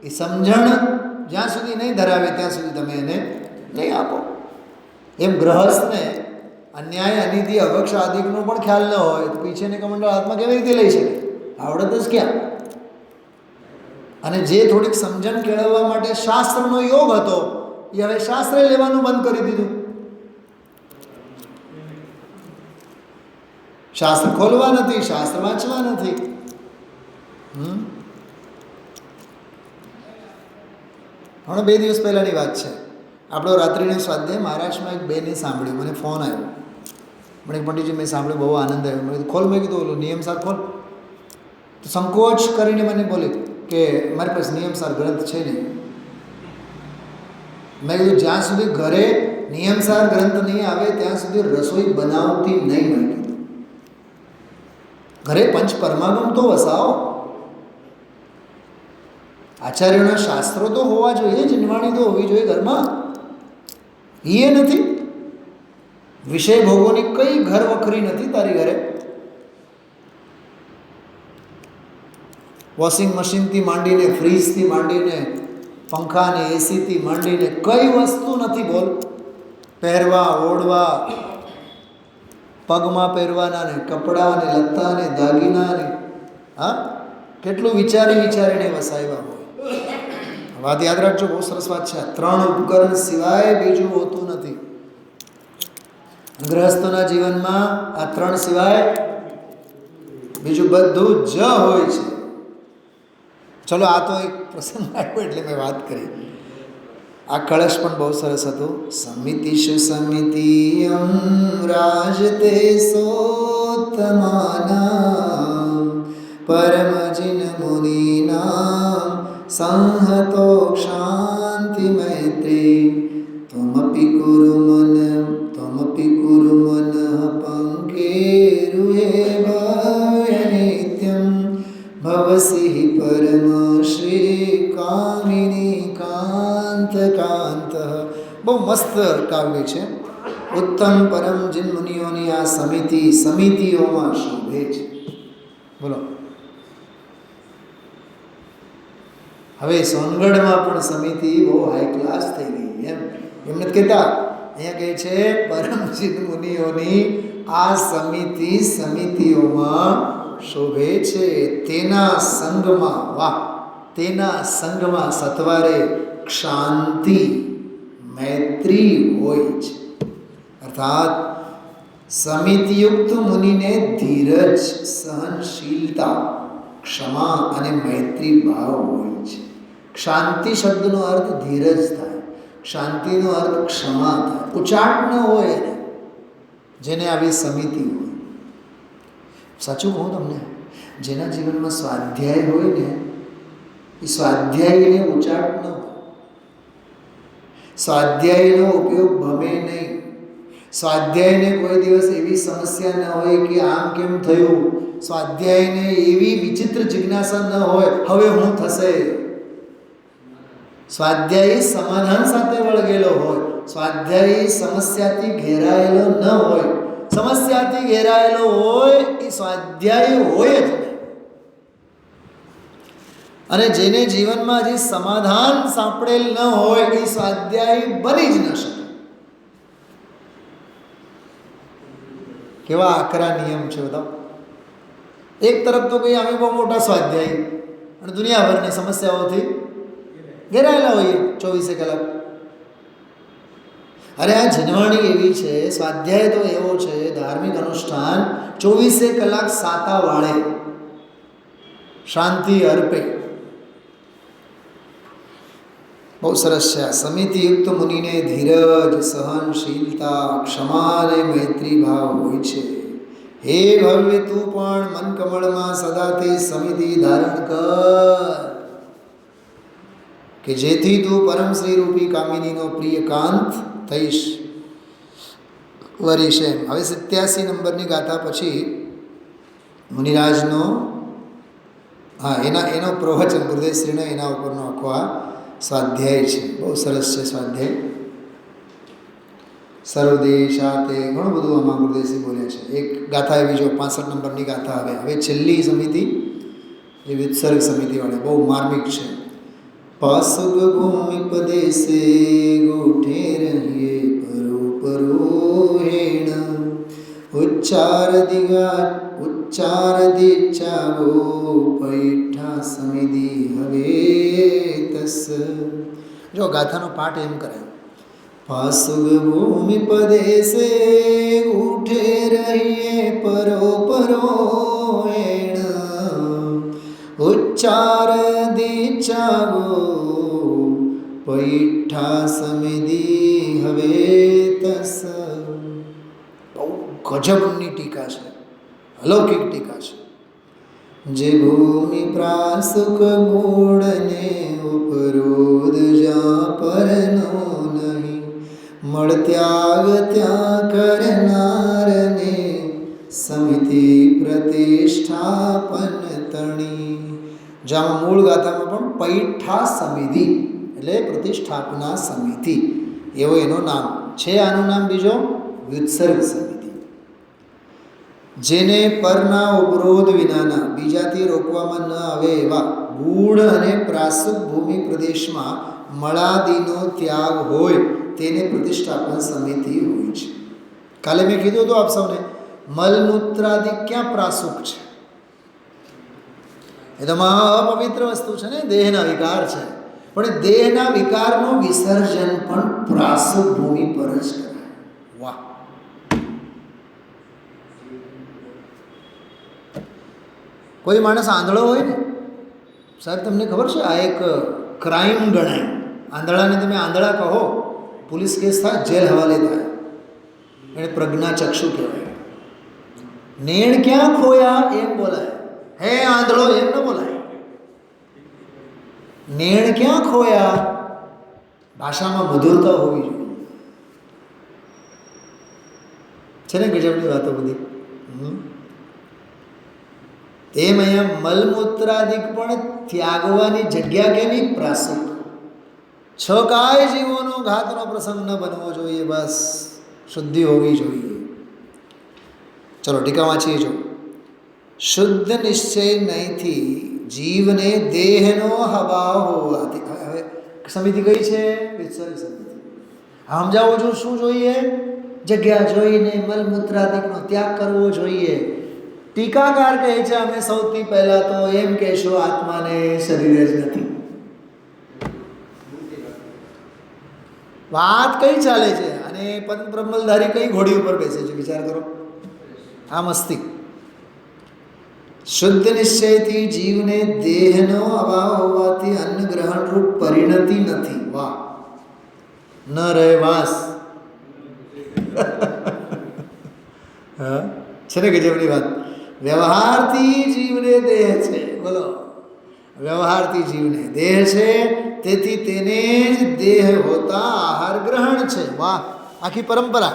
એ સમજણ જ્યાં સુધી નહીં ધરાવે ત્યાં સુધી તમે એને નહીં આપો. એમ ગ્રહસ્થને અન્યાય, અનિતિ, અવક્ષ આદિકનો પણ ખ્યાલ ન હોય તો પીછેને કમંડળ હાથમાં કેવી રીતે લઈ શકે? આવડત જ ક્યાં? અને જે થોડીક સમજણ કેળવવા માટે શાસ્ત્રનો યોગ હતો એ હવે શાસ્ત્રે લેવાનું બંધ કરી દીધું. શાસ્ત્ર ખોલવા નથી, શાસ્ત્ર વાંચવા નથી. હમણાં 2 દિવસ પહેલાંની વાત છે. આપણો રાત્રિનો સ્વાધ્યાય મહારાષ્ટ્રમાં એક બેને સાંભળ્યું, મને ફોન આવ્યો. મને પંડિતજી મેં સાંભળ્યું, બહુ આનંદ આવ્યો. મેં કીધું ખોલ. મેં કીધું ઓલું નિયમસાર ખોલ. તો સંકોચ કરીને મને બોલી કે મારી પાસે નિયમસાર ગ્રંથ છે નહીં. મેં કીધું જ્યાં સુધી ઘરે નિયમસાર ગ્રંથ નહીં આવે ત્યાં સુધી રસોઈ બનાવતી નહીં. મેં કીધું ઘરે પંચ પરમાગમ તો વસાવો. આચાર્યોના શાસ્ત્રો તો હોવા જોઈએ, જીનવાણી તો હોવી જોઈએ ઘરમાં. એ નથી. વિષય ભોગોની કઈ ઘર વખરી નથી તારી ઘરે. વોશિંગ મશીનથી માંડીને, ફ્રીજથી માંડીને, પંખા ને એસીથી માંડીને કઈ વસ્તુ નથી બોલ. પહેરવા ઓઢવા, પગમાં પહેરવાના ને કપડાં ને લત્તા ને દાગીના ને, હા, કેટલું વિચારીને વસાવ્યા હોય. વાત યાદ રાખજો, બહુ સરસ વાત છે. 3 ઉપકરણ સિવાય બીજું હોતું નથી. ગૃહસ્થોના જીવનમાં આ 3 સિવાય બીજું બધું જ હોય છે. ચલો, આ તો એક પ્રસંગ આવ્યો એટલે મેં વાત કરી. આ કળશ પણ બહુ સરસ હતું. સમિતિષુ સમિતિયમ રાજતે સોત્તમાનામ પરમજિન મુનિનામ સંહતો ક્ષાંતિ મૈત્રી ત્વમપિ કુરુ મન પંકેરુહે ભવ્ય નિત્યમ ભવસિ પરમ શ્રી કામિની કાંત કાંત. બહુ મસ્ત કાવ્ય છે. ઉત્તમ પરમ જીન મુનિઓની આ સમિતિઓમાં શોભે છે. બોલો, હવે સોનગઢમાં પણ સમિતિ બહુ હાઈ ક્લાસ થઈ ગઈ. એમ નથી કહેતા, અહીંયા કહે છે પરમ જીન મુનિઓની આ સમિતિઓમાં શોભે છે તેના સંગમાં, વાહ, તેના સંગમાં સત્વારે ક્ષાંતિ મૈત્રી હોય છે. અર્થાત સમિતિયુક્ત મુનિને ધીરજ, સહનશીલતા, ક્ષમા અને મૈત્રી ભાવ હોય છે. શાંતિ શબ્દનો અર્થ ધીરજ થાય, શાંતિનો અર્થ ક્ષમા થાય, ઉચાટ ન હોય એને, જેને આવી સમિતિ હોય. સાચું કહું તમને, જેના જીવનમાં સ્વાધ્યાય હોય ને એ સ્વાધ્યાયને ઉચાટ ન હોય, સ્વાધ્યાયનો ઉપયોગ ભમે નહીં, સ્વાધ્યાયને કોઈ દિવસ એવી સમસ્યા ન હોય કે આમ કેમ થયું, સ્વાધ્યાયને એવી વિચિત્ર જિજ્ઞાસા ન હોય હવે શું થશે. સ્વાધ્યાયી સમાધાન સાથે વળગેલો હોય, સ્વાધ્યાયી સમસ્યાથી ઘેરાયેલો ન હોય. સમસ્યાથી ઘેરાયેલો હોય એ સ્વાધ્યાયી હોય જ નહીં. અને જેને જીવનમાં હજી સમાધાન સાંપડેલ ન હોય એ સ્વાધ્યાયી બની જ ન શકે. કેવા આકરા નિયમ છે બધા. એક તરફ તો કહીએ અમે બહુ મોટા સ્વાધ્યાયી અને દુનિયાભરની સમસ્યાઓથી ઘેરાયેલા હોઈએ 24 કલાક. અરે આ જીનવાણી એવી છે, સ્વાધ્યાય તો એવો છે, ધાર્મિક અનુષ્ઠાન 24 કલાક સાતા વાળે, શાંતિ અર્પે. બહુ સરસ છે. સમિતિયુક્ત મુનિને ધીરજ, સહનશીલતા, ક્ષમા અને મૈત્રી ભાવ હોય છે. હે ભવ્ય, તું પણ મન કમળમાં સદા તે સમિતિ ધારણ કર કે જેથી તું પરમ શ્રી રૂપી કામિનીનો પ્રિય કાંત થઈશ. વરીશ એમ. હવે 87 નંબરની ગાથા પછી મુનિરાજનો એનો પ્રવચન ગુરુદેવશ્રીનો એના ઉપરનો આખો આ સ્વાધ્યાય છે. બહુ સરસ છે સ્વાધ્યાય. સર્વદેશાતે ઘણું બધું આમાં ગુરુદેવશ્રી બોલ્યા છે. એક ગાથા એવી જો 65 નંબરની ગાથા હવે છેલ્લી સમિતિ જે વિત્સર્ગ સમિતિવાળી બહુ માર્મિક છે. પાસુગ ભૂમિ પદેશે ગોઠે રહીએ પરો પરોહેણ ઉચ્ચાર દીચાવો પૈઠા સમિધિ હવે તસ. જો ગાથાનો પાઠ એમ કરે, પાસુગ ભૂમિ પદેશે ઉઠે રહીએ પરો પરોહેણ ઉચ્ચાર દીચાવો પૈઠા સમિધિ હવે તસ. બહુ ગજબની ટીકા છે, અલૌકિક ટીકા છે. જે ભૂમિ પ્રાસુક મૂળને ઉપરોધ જ્યાં પરનો નહીં મળત્યાગ ત્યાં કરનારને સમિતિ પ્રતિષ્ઠાપન તણી. જ્યાં મૂળ ગાથામાં પણ પૈઠા સમિતિ એટલે પ્રતિષ્ઠાપના સમિતિ એવો એનો નામ છે. આનું નામ બીજો વ્યુત્સર્ગ સમિતિ. જેને પરના ઉપરોધ વિનાના, બીજાથી રોકવામાં ન આવે એવા ગૂઢ અને પ્રાસુક ભૂમિ પ્રદેશમાં મળાદીનો ત્યાગ હોય તેને પ્રતિષ્ઠાપન સમિતિ હોય છે. કાલે મેં કીધું હતું આપ સૌને, મલમૂત્રાદિ ક્યાં પ્રાસુક છે? એ તો મહા અપવિત્ર વસ્તુ છે ને, દેહના વિકાર છે. પણ દેહના વિકારનું વિસર્જન પણ પ્રાસુક ભૂમિ પર જ કરાય. વાહ! કોઈ માણસ આંધળો હોય ને, સાહેબ તમને ખબર છે આ એક ક્રાઇમ ગણાય. આંધળાને તમે આંધળા કહો, પોલીસ કેસ થાય, જેલ હવાલે થાય. એને પ્રજ્ઞાચક્ષુ કહેવાય. નેણ ક્યાં ખોયા એમ બોલાય, હે આંધળો એમ ન બોલાય. નેણ ક્યાં ખોયા, ભાષામાં મધુરતા હોવી જોઈએ. છે ને ગજબની વાતો બધી. એમ અહીંયા મલમૂત્રાદિક પણ ત્યાગવાની જગ્યા કેવી? પ્રાસુક. કાય જીવોનો ઘાતનો પ્રસંગ ન બનવો જોઈએ, બસ શુદ્ધિ હોવી જોઈએ. ચલો ટીકા વાંચીએ. જો શુદ્ધ નિશ્ચય નહીંથી જીવને દેહનો હબાવ હોવાથી. હવે સમિતિ કઈ છે? વિત્સર્ગ સમિતિ. સમજાવવું જો શું જોઈએ? જગ્યા જોઈને મલમૂત્રાદિકનો ત્યાગ કરવો જોઈએ. ટીકાકાર કહે છે અમે સૌથી પહેલા તો એમ કહેશો આત્માને શરીર જ નથી. વાત કઈ ચાલે છે અને પંચ બ્રહ્મલધારી કઈ ઘોડી ઉપર બેસે છે વિચાર કરો. આ મસ્તી. શુદ્ધ નિશ્ચયથી જીવને દેહનો અભાવ હોવાથી અન્ન ગ્રહણ રૂપ પરિણતિ નથી. વાહ, ન રહે વાસ. હા છે ને ગજબની વાત. વ્યવહારથી જીવને દેહ છે. બોલો, વ્યવહારથી જીવને દેહ છે, તેથી તેને જ દેહ હોતા આહાર ગ્રહણ છે. વાહ, આખી પરંપરા.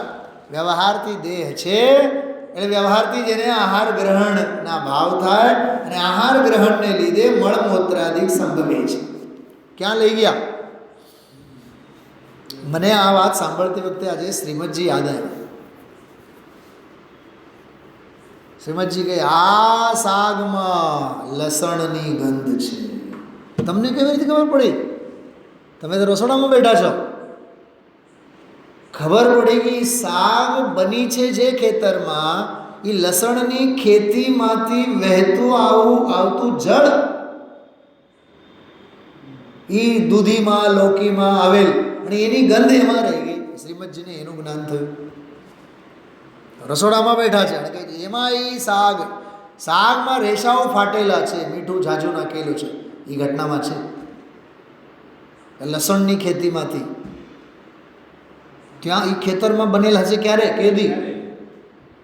વ્યવહારથી દેહ છે એટલે વ્યવહારથી જેને આહાર ગ્રહણના ભાવ થાય અને આહાર ગ્રહણને લીધે મળમૂત્રાદિક સંભવે છે. ક્યાં લઈ ગયા? મને આ વાત સાંભળતી વખતે આજે શ્રીમદજી યાદ આવ્યા. શ્રીમદજી કહે આ શાકમાં લસણની ગંધ છે. તમને કેવી રીતે ખબર પડી? તમે તો રસોડામાં બેઠા છો. ખબર પડી કે શાક બની છે જે ખેતરમાં, એ લસણની ખેતીમાંથી વહેતું આવતું જળ એ દૂધીમાં લોકીમાં આવેલ અને એની ગંધ એમાં રહી ગઈ. શ્રીમદજીને એનું જ્ઞાન થયું. રસોડામાં બેઠા છે અને કે એમાં એ શાકમાં રેસાઓ ફાટેલા છે, મીઠું ઝાઝું નાખેલું છે. એ ઘટનામાં છે લસણની ખેતીમાંથી. ત્યાં એ ખેતરમાં બનેલ હશે ક્યારે? કેદી.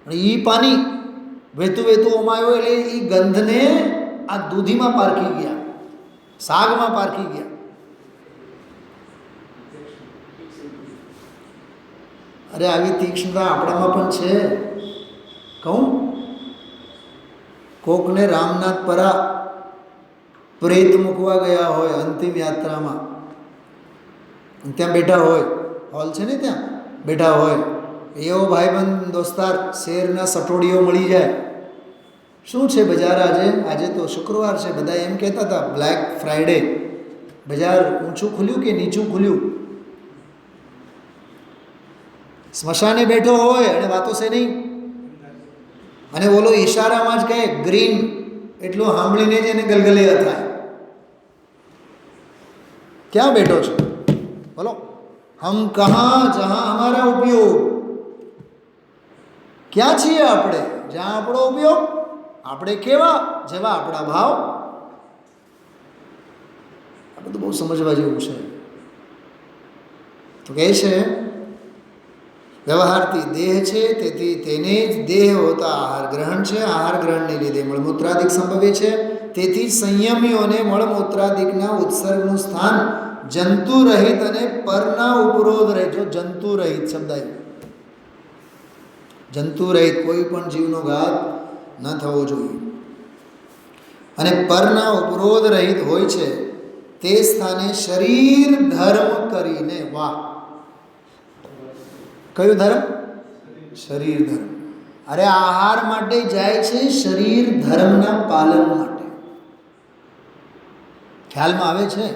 અને એ પાણી વહેતું વહેતું ઓમાયું એટલે એ ગંધને આ દૂધીમાં પારખી ગયા, શાકમાં પારખી ગયા. અરે આવી તીક્ષ્ણતા આપણામાં પણ છે. કહું, કોકને રામનાથપરા પ્રેત મૂકવા ગયા હોય અંતિમ યાત્રામાં, ત્યાં બેઠા હોય, હોલ છે ને ત્યાં બેઠા હોય, એવો ભાઈબંધ દોસ્તાર શેરના સટોડીઓ મળી જાય. શું છે બજાર આજે? આજે તો શુક્રવાર છે, બધા એમ કહેતા હતા બ્લેક ફ્રાઈડે. બજાર ઊંચું ખુલ્યું કે નીચું ખુલ્યું? સ્મશાને બેઠો હોય અને વાતો છે નહીં, અને બોલો ઈશારામાં જ કહે ગ્રીન, એટલું સાંભળીને જ એને ગલગલિયા થાય. ક્યાં બેઠો છો? બોલો. હમ કહા જહાં હમારા ઉપયોગ. ક્યાં છીએ આપણે? જ્યાં આપણો ઉપયોગ. આપણે કેવા? જેવા આપણા ભાવ. આ બધું બહુ સમજવા જેવું છે. તો કહે છે વ્યવહારથી દેહ છે, તેથી તેને જ દેહ હોતા આહાર ગ્રહણ છે. આહાર ગ્રહણને લીધે મળમૂત્રાદિક સંભવે છે. તેથી સંયમીઓને મળમૂત્રાદિકના ઉત્સર્ગનું સ્થાન જંતુ રહિત અને પરના ઉપરોધ રહે. જો જંતુ રહિત શબ્દ આવ્યો, જંતુ રહિત, કોઈ પણ જીવનો ઘાત ન થવો જોઈએ અને પરના ઉપરોધ રહિત હોય છે, તે સ્થાને શરીર ધર્મ કરીને. વાહ, કયું ધર્મ? શરીર ધર્મ. અરે આહાર માટે જાય છે, શરીર ધર્મના પાલન માટે. ખ્યાલમાં આવે છે?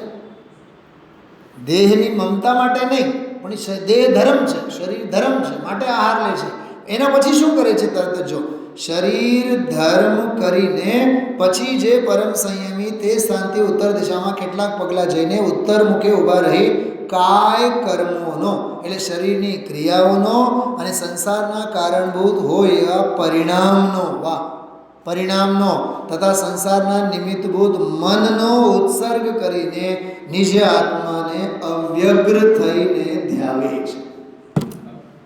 દેહની મમતા માટે નહીં, પણ દેહ ધર્મ છે, શરીર ધર્મ છે, માટે આહાર લે છે. એના પછી શું કરે છે? તરત જ જો શરીર ધર્મ કરીને પછી જે પરમ સંયમી તે સ્થાનથી ઉત્તર દિશામાં કેટલાક પગલાં જઈને ઉત્તર મુખે ઊભા રહી કાય કર્મોનો, એટલે શરીરની ક્રિયાઓનો અને સંસારના કારણભૂત હોય એવા પરિણામનો, વાહ, પરિણામનો તથા સંસારના નિમિત્તભૂત મનનો ઉત્સર્ગ કરીને નિજ આત્માને અવ્યગ્ર થઈને ધ્યાવે છે.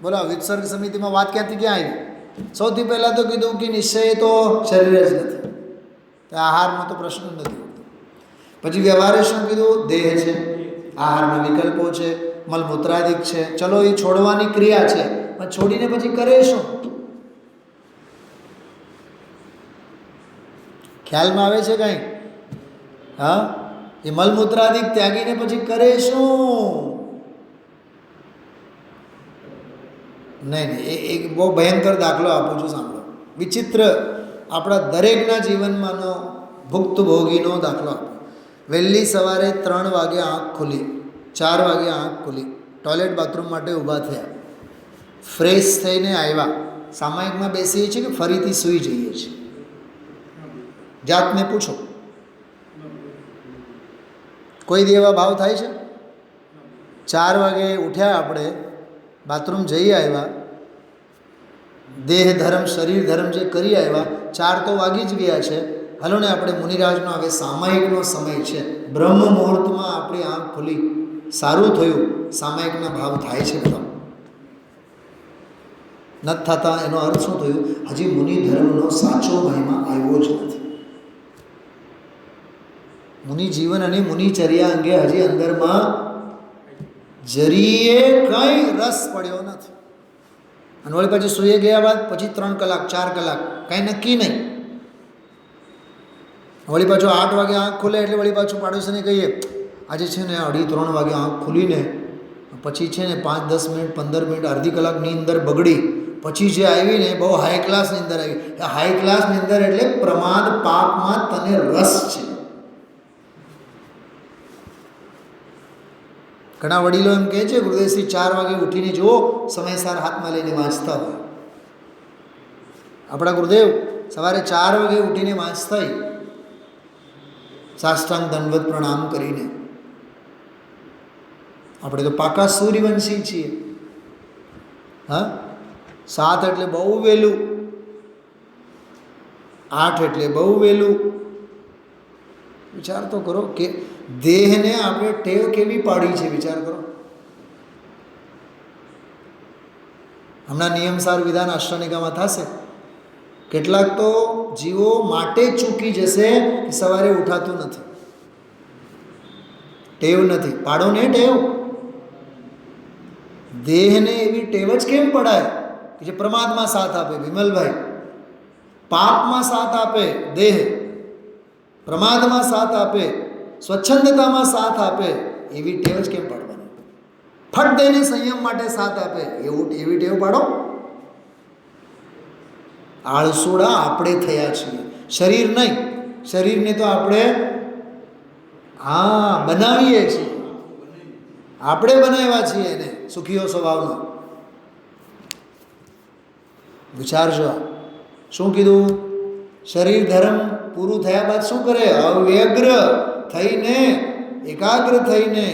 બોલો, વિત્સર્ગ સમિતિમાં વાત ક્યાંથી ક્યાં આવી? સૌથી પહેલાં તો કીધું કે નિશ્ચય તો શરીર જ નથી, તો આહારમાં તો પ્રશ્ન નથી ઉઠતો. પછી વ્યવહારે શું કીધું? દેહ છે, આહારના વિકલ્પો છે, મલમૂત્રાદિક છે. ચલો એ છોડવાની ક્રિયા છે, પણ છોડીને પછી કરે શું? ખ્યાલમાં આવે છે કંઈ? હા, એ મલમૂત્રાદિક ત્યાગીને પછી કરે શું? નહીં, એક બહુ ભયંકર દાખલો આપું છું, સાંભળો. વિચિત્ર, આપણા દરેકના જીવનમાંનો ભુક્તભોગીનો દાખલો આપો. વહેલી સવારે 3 વાગે આંખ ખુલી, 4 વાગે આંખ ખુલી, ટોયલેટ બાથરૂમ માટે ઊભા થયા, ફ્રેશ થઈને આવ્યા, સામાયિકમાં બેસીએ છીએ કે ફરીથી સૂઈ જઈએ છીએ? જાતને પૂછો, કોઈ દી એવા ભાવ થાય છે? 4 વાગે ઉઠ્યા, આપણે બાથરૂમ જઈ આવ્યા, દેહ ધર્મ શરીર ધર્મ જે કરી આવ્યા, 4 તો વાગી જ ગયા છે. હાલો ને આપણે મુનિરાજનો હવે સામાયિકનો સમય છે, બ્રહ્મ મુહૂર્તમાં આપણી આંખ ખુલી, સારું થયું. સામાયિકના ભાવ થાય છે બધા? નથી થતા. એનો અર્થ શું થયું? હજી મુનિ ધર્મનો સાચો મહિમા આવ્યો જ નથી. મુનિ જીવન અને મુનિચર્યા અંગે હજી અંદરમાં જરીએ કંઈ રસ પડ્યો નથી. અને વળી પછી સૂઈ ગયા બાદ પછી 3 કલાક 4 કલાક કાંઈ નક્કી નહીં. વળી પાછું 8 વાગે આંખ ખુલે એટલે વળી પાછું પાડોશીને કહીએ, આજે છે ને 2:30-3 વાગે આંખ ખુલીને પછી છે ને 5-10 મિનિટ 15 મિનિટ અડધી કલાકની અંદર બગડી, પછી જે આવીને બહુ હાઈ ક્લાસની અંદર આવી. હાઈ ક્લાસની અંદર એટલે પ્રમાદ પાપમાં તને રસ છે. ઘણા વડીલો એમ કહે છે, ગુરુદેવશ્રી 4 વાગે ઉઠીને જુઓ, સમયસર હાથમાં લઈને વાંચતા હોય. આપણા ગુરુદેવ સવારે 4 વાગે ઉઠીને વાંચતા, સાષ્ટાંગ દંડવત પ્રણામ કરીને. આપણે તો પાકા સૂર્યવંશી છીએ. હા, 7 એટલે બહુ વહેલું, 8 એટલે બહુ વહેલું. વિચાર તો કરો કે દેહને આપણે ટેવ કેવી પાડી છે, વિચાર કરો. હમણાં નિયમસાર વિધાન અષ્ટાનિકામાં થશે. કેટલાક તો જીવો માટે ચૂકી જશે કે સવારે ઉઠાતું નથી, ટેવ નથી. પાડો ને ટેવ. દેહને એવી ટેવ જ કેમ પડાય કે જે પ્રમાદમાં સાથ આપે? વિમલભાઈ, પાપમાં સાથ આપે દેહ, પ્રમાદમાં સાથ આપે, સ્વચ્છંદતામાં સાથ આપે, એવી ટેવ જ કેમ પાડવાની? ફટ દઈને સંયમ માટે સાથ આપે એવી ટેવ પાડો. આળસુડા આપણે થયા છીએ, શરીર નહીં. શરીરને તો આપણે બનાવીએ છીએ, આપણે બનાવ્યા છીએ એને સુખીઓ સ્વભાવનો. વિચારજો શું કીધું? શરીર ધર્મ પૂરું થયા બાદ શું કરે? અવ્યગ્ર થઈને, એકાગ્ર થઈને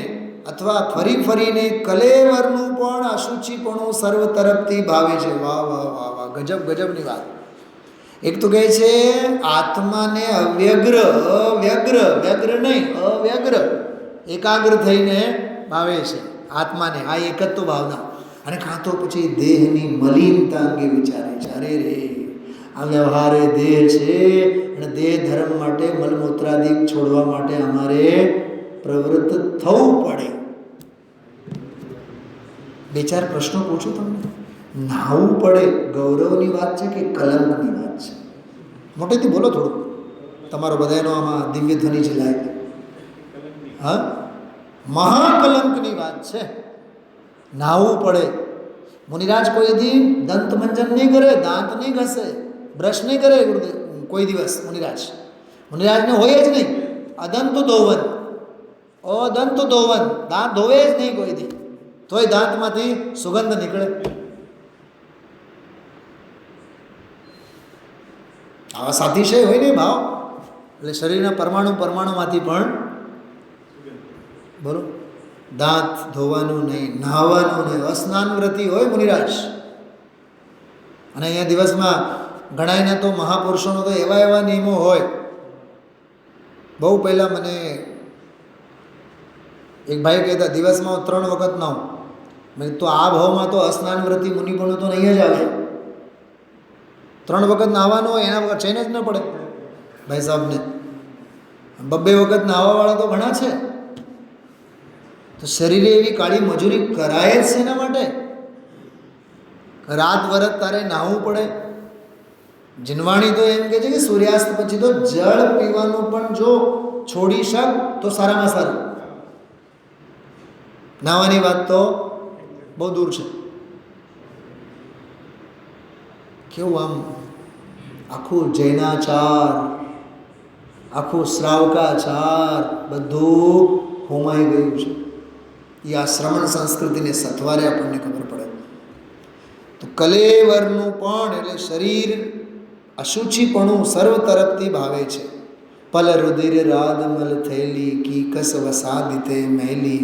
અથવા ફરીને કલેવરનું પણ અશુચિપણું સર્વ તરફથી ભાવે છે. વાહ વાહ વાહ વાહ, ગજબની વાત. એક તો કહે છે આત્માને વ્યગ્ર નહીં, અવ્યગ્ર એકાગ્ર થઈને ભાવે છે આત્માને. આ એક જ તો ભાવના. અને કાં તો પછી દેહની મલિનતા અંગે વિચારે છે. અરે રે, આ વ્યવહારે દેહ છે અને દેહ ધર્મ માટે મલમૂત્રાદિક છોડવા માટે અમારે પ્રવૃત્ત થવું પડે. 2-4 પ્રશ્નો પૂછું તમને. નાહવું પડે ગૌરવની વાત છે કે કલંકની વાત છે? મોટેથી બોલો થોડું, તમારો બધાનો આમાં દિવ્ય ધ્વનિ છે લાયક. હા, મહાકલંકની વાત છે. નાહવું પડે. મુનિરાજ કોઈ દી દંત મંજન નહીં કરે, દાંત નહીં ઘસે, બ્રશ નહીં કરે ગુરુદેવ કોઈ દિવસ. મુનિરાજને હોય જ નહીં. અદંત ધોવન, દાંત ધોવે જ નહીં કોઈ દી, તોય દાંતમાંથી સુગંધ નીકળે. આવા સાતિશય હોય ને ભાવ, એટલે શરીરના પરમાણુમાંથી પણ બોલો, દાંત ધોવાનું નહીં, નહાવાનું નહીં, અસ્નાન વ્રતિ હોય મુનિરાજ. અને અહીંયા દિવસમાં ઘણાયને તો મહાપુરુષોનો તો એવા નિયમો હોય. બહુ પહેલાં મને એક ભાઈ કહેતા, દિવસમાં 3 વખત નાહું. મેં તો આ ભાવમાં તો અસ્નાન વ્રતિ મુનિપણું તો નહીં જ આવે. 3 વખત નાહવાનું હોય, એના વખત ચેન જ ન પડે ભાઈ સાહેબને. 2 વખત નાહવાવાળા તો ઘણા છે. તો શરીરે એવી કાળી મજૂરી કરાય જ છે એના માટે. રાત વરત તારે નાહવું પડે. જીનવાણી તો એમ કહે છે કે સૂર્યાસ્ત પછી તો જળ પીવાનું પણ જો છોડી શક તો સારામાં સારું. નાહવાની વાત તો બહુ દૂર છે. કેવું આમ આખું જૈનાચાર, આખું શ્રાવકાચાર બધું હોમાઈ ગયું છે. એ આ શ્રવણ સંસ્કૃતિને સથવારે આપણને ખબર પડે. તો કલેવરનું પણ એટલે શરીર અશુચિપણું સર્વ તરફથી ભાવે છે. પલ રુધિર રાદમલ થેલી કી કસ વસાદિતે મહેલી.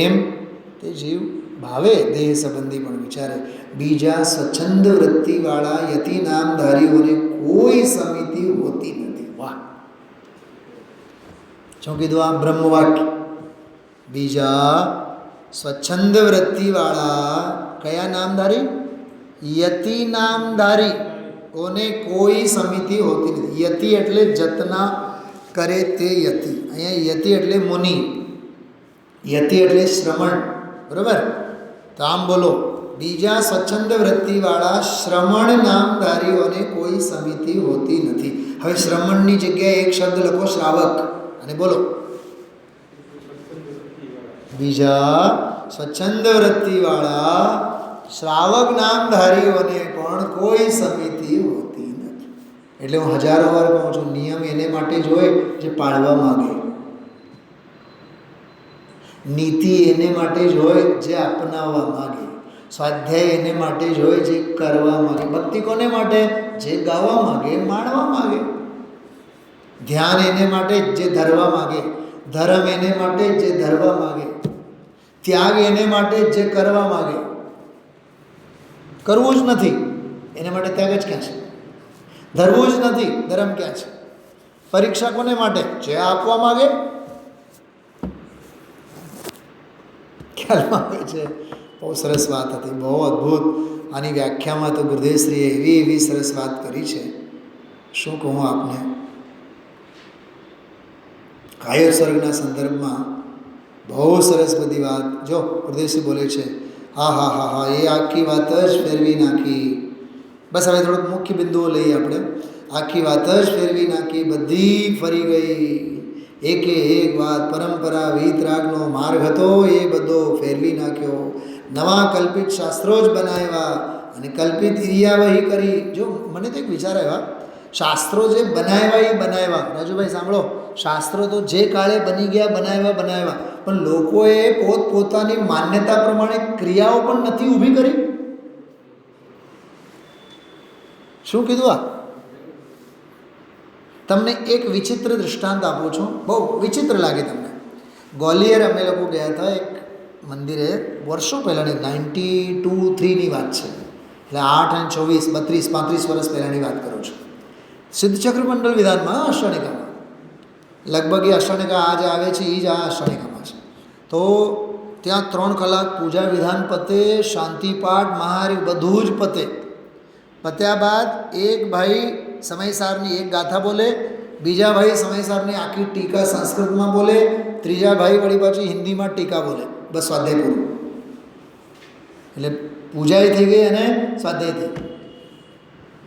એમ તે જીવ ભાવે દેહ સંબંધી પણ વિચારે. બીજા સ્વચ્છંદ વૃત્તિવાળા યતિ નામધારીઓને કોઈ સમિતિ હોતી નથી. વાહ, શું કીધું આ બ્રહ્મવાક્ય? બીજા સ્વચ્છંદ વૃત્તિવાળા કયા નામધારી? યતિ નામધારી કોને કોઈ સમિતિ હોતી નથી. યતિ એટલે જતના કરે તે યતિ. અહીંયા યતિ એટલે મુનિ, યતિ એટલે શ્રમણ. બરાબર? તો આમ બોલો, બીજા સ્વચ્છંદ વૃત્તિવાળા શ્રમણ નામધારીઓને કોઈ સમિતિ હોતી નથી. હવે શ્રમણની જગ્યાએ એક શબ્દ લખો, શ્રાવક, અને બોલો બીજા સ્વચ્છંદ વૃત્તિવાળા શ્રાવક નામધારીઓને પણ કોઈ સમિતિ હોતી નથી. એટલે હું હજારો વાર કહું છું, નિયમ એને માટે જ હોય જે પાળવા માગે, નીતિ એને માટે જ હોય જે અપનાવવા માગે, સ્વાધ્યાય એને માટે જ હોય જે કરવા માગે, ભક્તિ કોને માટે? જે ગાવા માગે, માણવા માગે, ધ્યાન એને માટે જે ધરવા માગે, ધર્મ એને માટે જે ધરવા માગે, ત્યાગ એને માટે જે કરવા માગે. કરવું જ નથી એના માટે ત્યાગ જ ક્યાં છે? ધરવું જ નથી, ધર્મ ક્યાં છે? પરીક્ષા કોને માટે? જે આપવા માગે. ખ્યાલ આવે છે? બહુ સરસ વાત હતી, બહુ અદ્ભુત. આની વ્યાખ્યામાં તો ગુરુદેવશ્રીએ એવી સરસ વાત કરી છે, શું કહું આપને. કાયો સ્વર્ગના સંદર્ભમાં બહુ સરસ બધી વાત. જો ગુરુદેવશ્રી બોલે છે, હા હા હા હા, એ આખી વાત જ ફેરવી નાખી. બસ હવે થોડુંક મુખ્ય બિંદુઓ લઈએ આપણે. આખી વાત જ ફેરવી નાખી, બધી ફરી ગઈ. એકે એક વાત, પરંપરા વિતરાગનો માર્ગ હતો એ બધો ફેરવી નાખ્યો. નવા કલ્પિત શાસ્ત્રો જ બનાવ્યા અને કલ્પિત ઇરિયાવહી કરી. જો મને તો એક વિચાર આવ્યા, શાસ્ત્રો જે બનાવ્યા એ બનાવ્યા. રાજુભાઈ સાંભળો, શાસ્ત્રો તો જે કાળે બની ગયા બનાવ્યા, પણ લોકોએ પોતપોતાની માન્યતા પ્રમાણે ક્રિયાઓ પણ નથી ઊભી કરી. શું કીધું આ? તમને એક વિચિત્ર દૃષ્ટાંત આપું છું, બહુ વિચિત્ર લાગે તમને. ગ્વાલિયર અમે લોકો ગયા હતા એક મંદિરે, વર્ષો પહેલાંની 92-93ની વાત છે, એટલે 8 અને 24, 32, 35 વર્ષ પહેલાંની વાત કરું છું. સિદ્ધચક્ર મંડળ વિધાનમાં અષ્ટાનિકામાં, લગભગ એ અષ્ટાનિકા આ જે આવે છે એ જ આ અષ્ટાનિકામાં છે. તો ત્યાં 3 કલાક પૂજા વિધાન પતે, શાંતિપાઠ, મહારી બધું જ પતે. પત્યા બાદ એક ભાઈ સમયસારની એક ગાથા બોલે, બીજા ભાઈ સમયસારની આખી ટીકા સંસ્કૃતમાં બોલે, ત્રીજા ભાઈ વળી પાછી હિન્દીમાં ટીકા બોલે. બસ સ્વાધ્યાય પૂરું. એટલે પૂજાય થઈ ગઈ અને સ્વાધ્યાય થઈ ગઈ.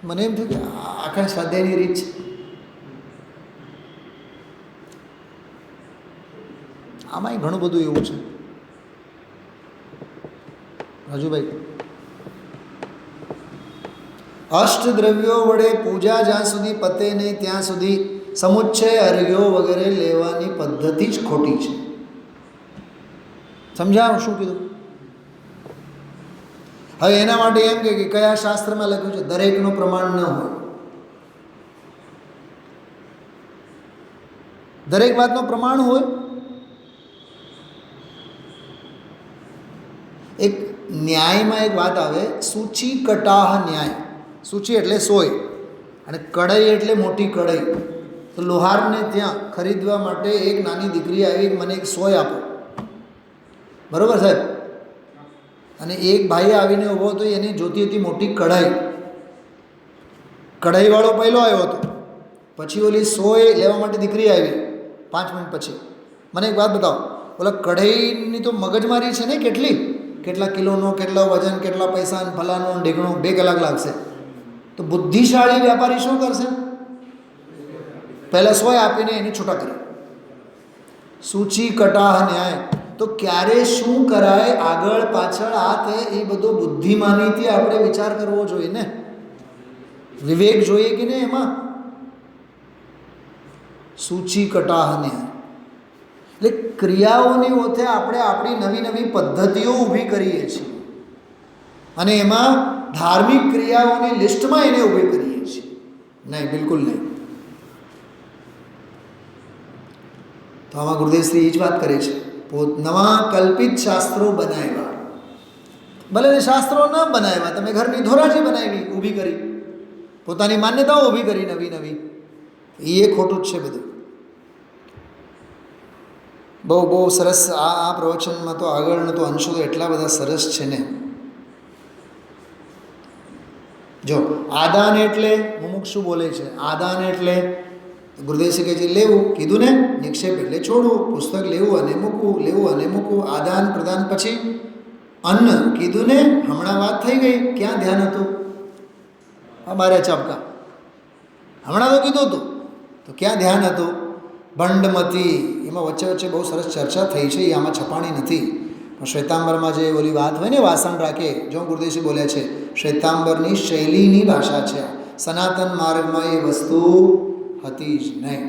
મને એમ થયું કે આખા સ્વાધ્યાયની રીત છે. આમાંય ઘણું બધું એવું છે રાજુભાઈ. અષ્ટદ્રવ્યો વડે પૂજા જ્યાં સુધી પતે નહીં ત્યાં સુધી સમુચ્ચય અર્ઘ્યો વગેરે લેવાની પદ્ધતિ જ ખોટી છે. સમજાવ શું કીધું? હવે એના માટે એમ કે કયા શાસ્ત્રમાં લખ્યું છે? દરેકનું પ્રમાણ ન હોય, દરેક વાતનું પ્રમાણ હોય. એક ન્યાયમાં એક વાત આવે, સૂચિ કટાહ ન્યાય. સૂચિ એટલે સોય અને કઢાઈ એટલે મોટી કઢાઈ. તો લોહારને ત્યાં ખરીદવા માટે એક નાની દીકરી આવી, મને એક સોય આપો. બરાબર સાહેબ? અને એક ભાઈ આવીને ઊભો હતો, એની જોતી હતી મોટી કઢાઈ. કઢાઈવાળો પહેલો આવ્યો હતો, પછી ઓલી સોય લેવા માટે દીકરી આવી 5 મિનિટ પછી. મને એક વાત બતાવો, ઓલા કઢાઈની તો મગજમારી છે ને, કેટલા કિલોનો, કેટલા વજન, કેટલા પૈસા, ફલાનો ઢીકણો, 2 કલાક લાગશે. તો બુદ્ધિશાળી વ્યાપારી શું કરશે? પહેલાં સોય આપીને એને છૂટા કરે. સૂચિ કટાહ ન્યાય. તો ક્યારે શું કરાય, આગળ પાછળ આ તે, એ બધો બુદ્ધિમાનીથી આપણે વિચાર કરવો જોઈએ ને, વિવેક જોઈએ કે નહીં એમાં. સૂચિ કટાહ ન્યાય એટલે ક્રિયાઓની ઓથે આપણે આપણી નવી નવી પદ્ધતિઓ ઊભી કરીએ છીએ અને એમાં ધાર્મિક ક્રિયાઓની લિસ્ટમાં એને ઊભી કરીએ છીએ. નહીં, બિલકુલ નહીં. તો આમાં ગુરુદેવશ્રી એ જ વાત કરે છે, નવા કલ્પિત શાસ્ત્રો બનાવ્યા. ભલે શાસ્ત્રો ન બનાવ્યા, તમે ઘરની ધોરાજી બનાવી, ઊભી કરી, પોતાની માન્યતાઓ ઊભી કરી નવી નવી, એ ખોટું જ છે બધું. બહુ બહુ સરસ. આ પ્રવચનમાં તો આગળનો તો અંશો તો એટલા બધા સરસ છે ને. જો આદાન એટલે મુમુક્ષુ બોલે છે, આદાન એટલે ગુરુદેવશ્રી કહે છે લેવું, કીધું ને. નિક્ષેપ એટલે છોડવું, પુસ્તક લેવું અને મૂકવું, લેવું અને મૂકવું. આદાન પ્રદાન. પછી અન્ન કીધું ને, હમણાં વાત થઈ ગઈ, ક્યાં ધ્યાન હતું? અમારે ચાપકા હમણાં તો કીધું હતું, તો ક્યાં ધ્યાન હતું? ભંડમતી, એમાં વચ્ચે વચ્ચે બહુ સરસ ચર્ચા થઈ છે, એ આમાં છપાણી નથી. પણ શ્વેતાંબરમાં જે ઓલી વાત હોય ને, વાસણ રાખે, જો ગુરુદેવશ્રી બોલ્યા છે, શ્વેતાંબરની શૈલીની ભાષા છે. સનાતન માર્ગમાં એ વસ્તુ હતી જ નહીં.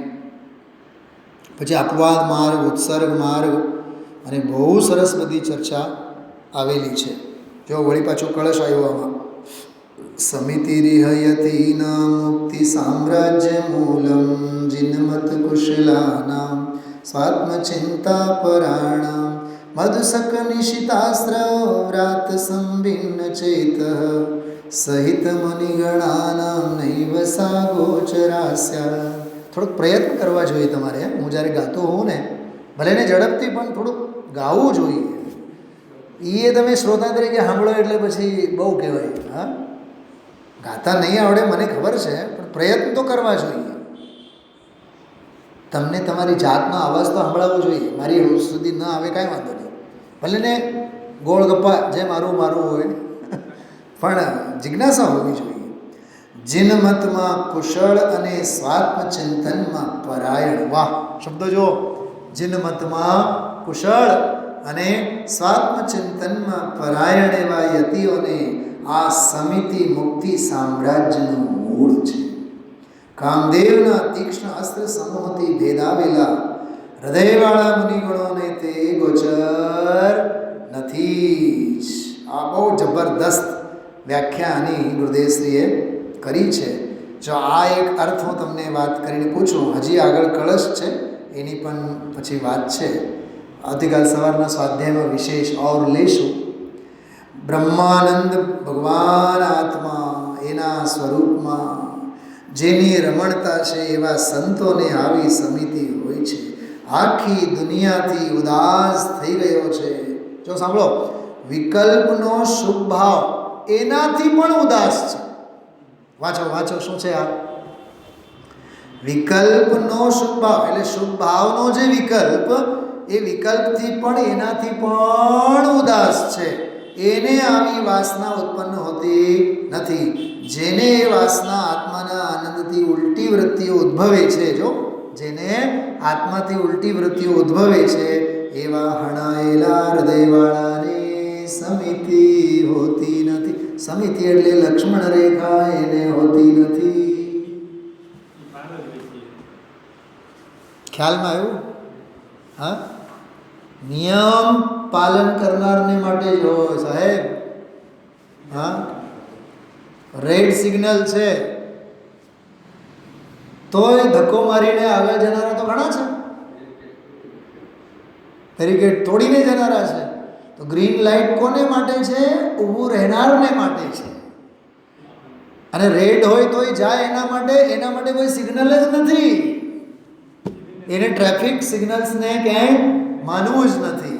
પછી અપવાદ માર્ગ, ઉત્સર્ગ માર્ગ અને બહુ સરસ બધી ચર્ચા આવેલી છે. જો વળી પાછું કળશ આવ્યો આમાં. સમિતિ રિહયતી ના મુક્તિ સામ્રાજ્ય મૂલમ જિનમત કુશલાનામ સ્વાત્મચિંતા પરાણામ મધુસક નિશિતાસ્ત્ર વ્રાત સંભિન્ન ચેત સહિત મુનિગણાનામ નૈવ સા ગોચરાસ્યા. થોડોક પ્રયત્ન કરવા જોઈએ તમારે. હું જ્યારે ગાતો હોઉં ને, ભલે ને ઝડપથી, પણ થોડુંક ગાવું જોઈએ. એ તમે શ્રોતા તરીકે સાંભળો એટલે પછી બહુ કહેવાય. હા, ગાતા નહીં આવડે મને ખબર છે, પણ પ્રયત્ન તો કરવા જોઈએ. તમને તમારી જાતનો અવાજ તો સંભળાવવો જોઈએ. મારી સુધી ન આવે કાંઈ વાંધો નહીં, ભલે ને ગોળ ગપ્પા જે મારું મારું હોય, પણ જિજ્ઞાસા હોવી જોઈએ. જિનમતમાં કુશળ અને સ્વાત્મચિંતનમાં પરાયણ. વાહ, શબ્દો જો. જિનમતમાં કુશળ અને સ્વાત્મચિંતનમાં પરાયણ એવા યતિઓને આ સમિતિ મુક્તિ સામ્રાજ્યનું મૂળ છે. કામદેવના તીક્ષ્ણ અસ્ત્ર સમૂહથી ભેદાવેલા હૃદયવાળા મુનિગણોને તે ગોચર નથી જ. આ બહુ જબરદસ્ત વ્યાખ્યા આની ગુરુદેવશ્રીએ કરી છે. જો આ એક અર્થ હું તમને વાત કરીને પૂછું, હજી આગળ કળશ છે, એની પણ પછી વાત છે. આવતીકાલ સવારના સ્વાધ્યાયમાં વિશેષ ઓર લઈશું. બ્રહ્માનંદ ભગવાન આત્મા, એના સ્વરૂપમાં જેની રમણતા છે, એવા સંતોને આવી સમિતિ હોય છે. આખી દુનિયાથી ઉદાસ થઈ ગયો છે. જો સાંભળો, વિકલ્પનો શુભ ભાવ એનાથી પણ ઉદાસ છે. વાંચો વાંચો, શું છે આ? વિકલ્પનો શુભ ભાવ એટલે શુભ ભાવનો જે વિકલ્પ, એ વિકલ્પથી પણ એનાથી પણ ઉદાસ છે. એને આવી વાસના ઉત્પન્ન હોતી નથી. જેને એ વાસના આત્માના આનંદથી ઉલટી વૃત્તિઓ ઉદ્ભવે છે, જો જેને આત્માથી ઉલટી વૃત્તિઓ ઉદ્ભવે છે, એવા હણાયેલા હૃદયવાળાની સમિતિ હોતી નથી. સમિતિ એટલે લક્ષ્મણ રેખા, એને હોતી નથી. ખ્યાલમાં આવ્યું? હા, નિયમ પાલન કરનારને માટે જ હોય સાહેબ. હા, રેડ સિગ્નલ છે તોય ધક્કો મારીને આગળ જનારા તો ઘણા છે, બેરિકેડ તોડીને જનારા છે. તો ગ્રીન લાઇટ કોને માટે છે? ઊભું રહેનારને માટે છે. અને રેડ હોય તોય જાય એના માટે કોઈ સિગ્નલ જ નથી. એને ટ્રાફિક સિગ્નલ્સને ક્યાંય માનવું જ નથી.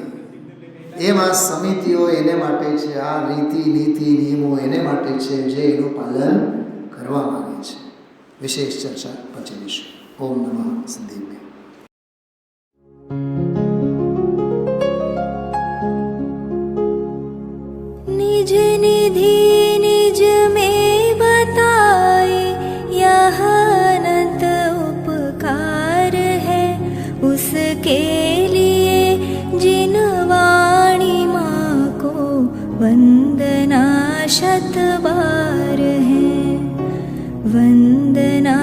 એમાં સમિતિઓ એને માટે છે. આ રીતિ નીતિ નિયમો એને માટે છે, જે એનું પાલન કરવા માંગે છે. વિશેષ ચર્ચા પછી લઈશું. ઓમ નમઃ સિદ્ધિભ્ય. निज निधि निज में बताए, यह अनंत उपकार है उसके लिए जिन वाणी माँ को वंदना शत बार है, वंदना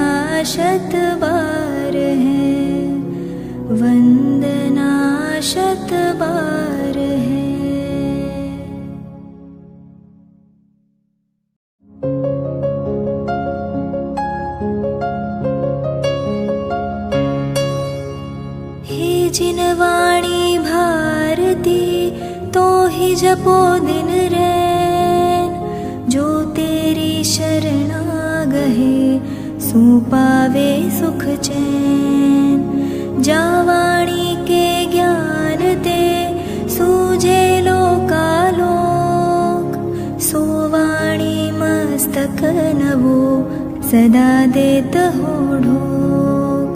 शत बार है, वंदना शत बार है. हे जपो दिन रैन, जो तेरी शरणा गहे सू पावे सुख चैन। जावाणी के ज्ञान ते सूझे लोकालोक, सोवाणी मस्तक नवो सदा देत हो ढोक,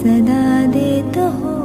सदा देत हो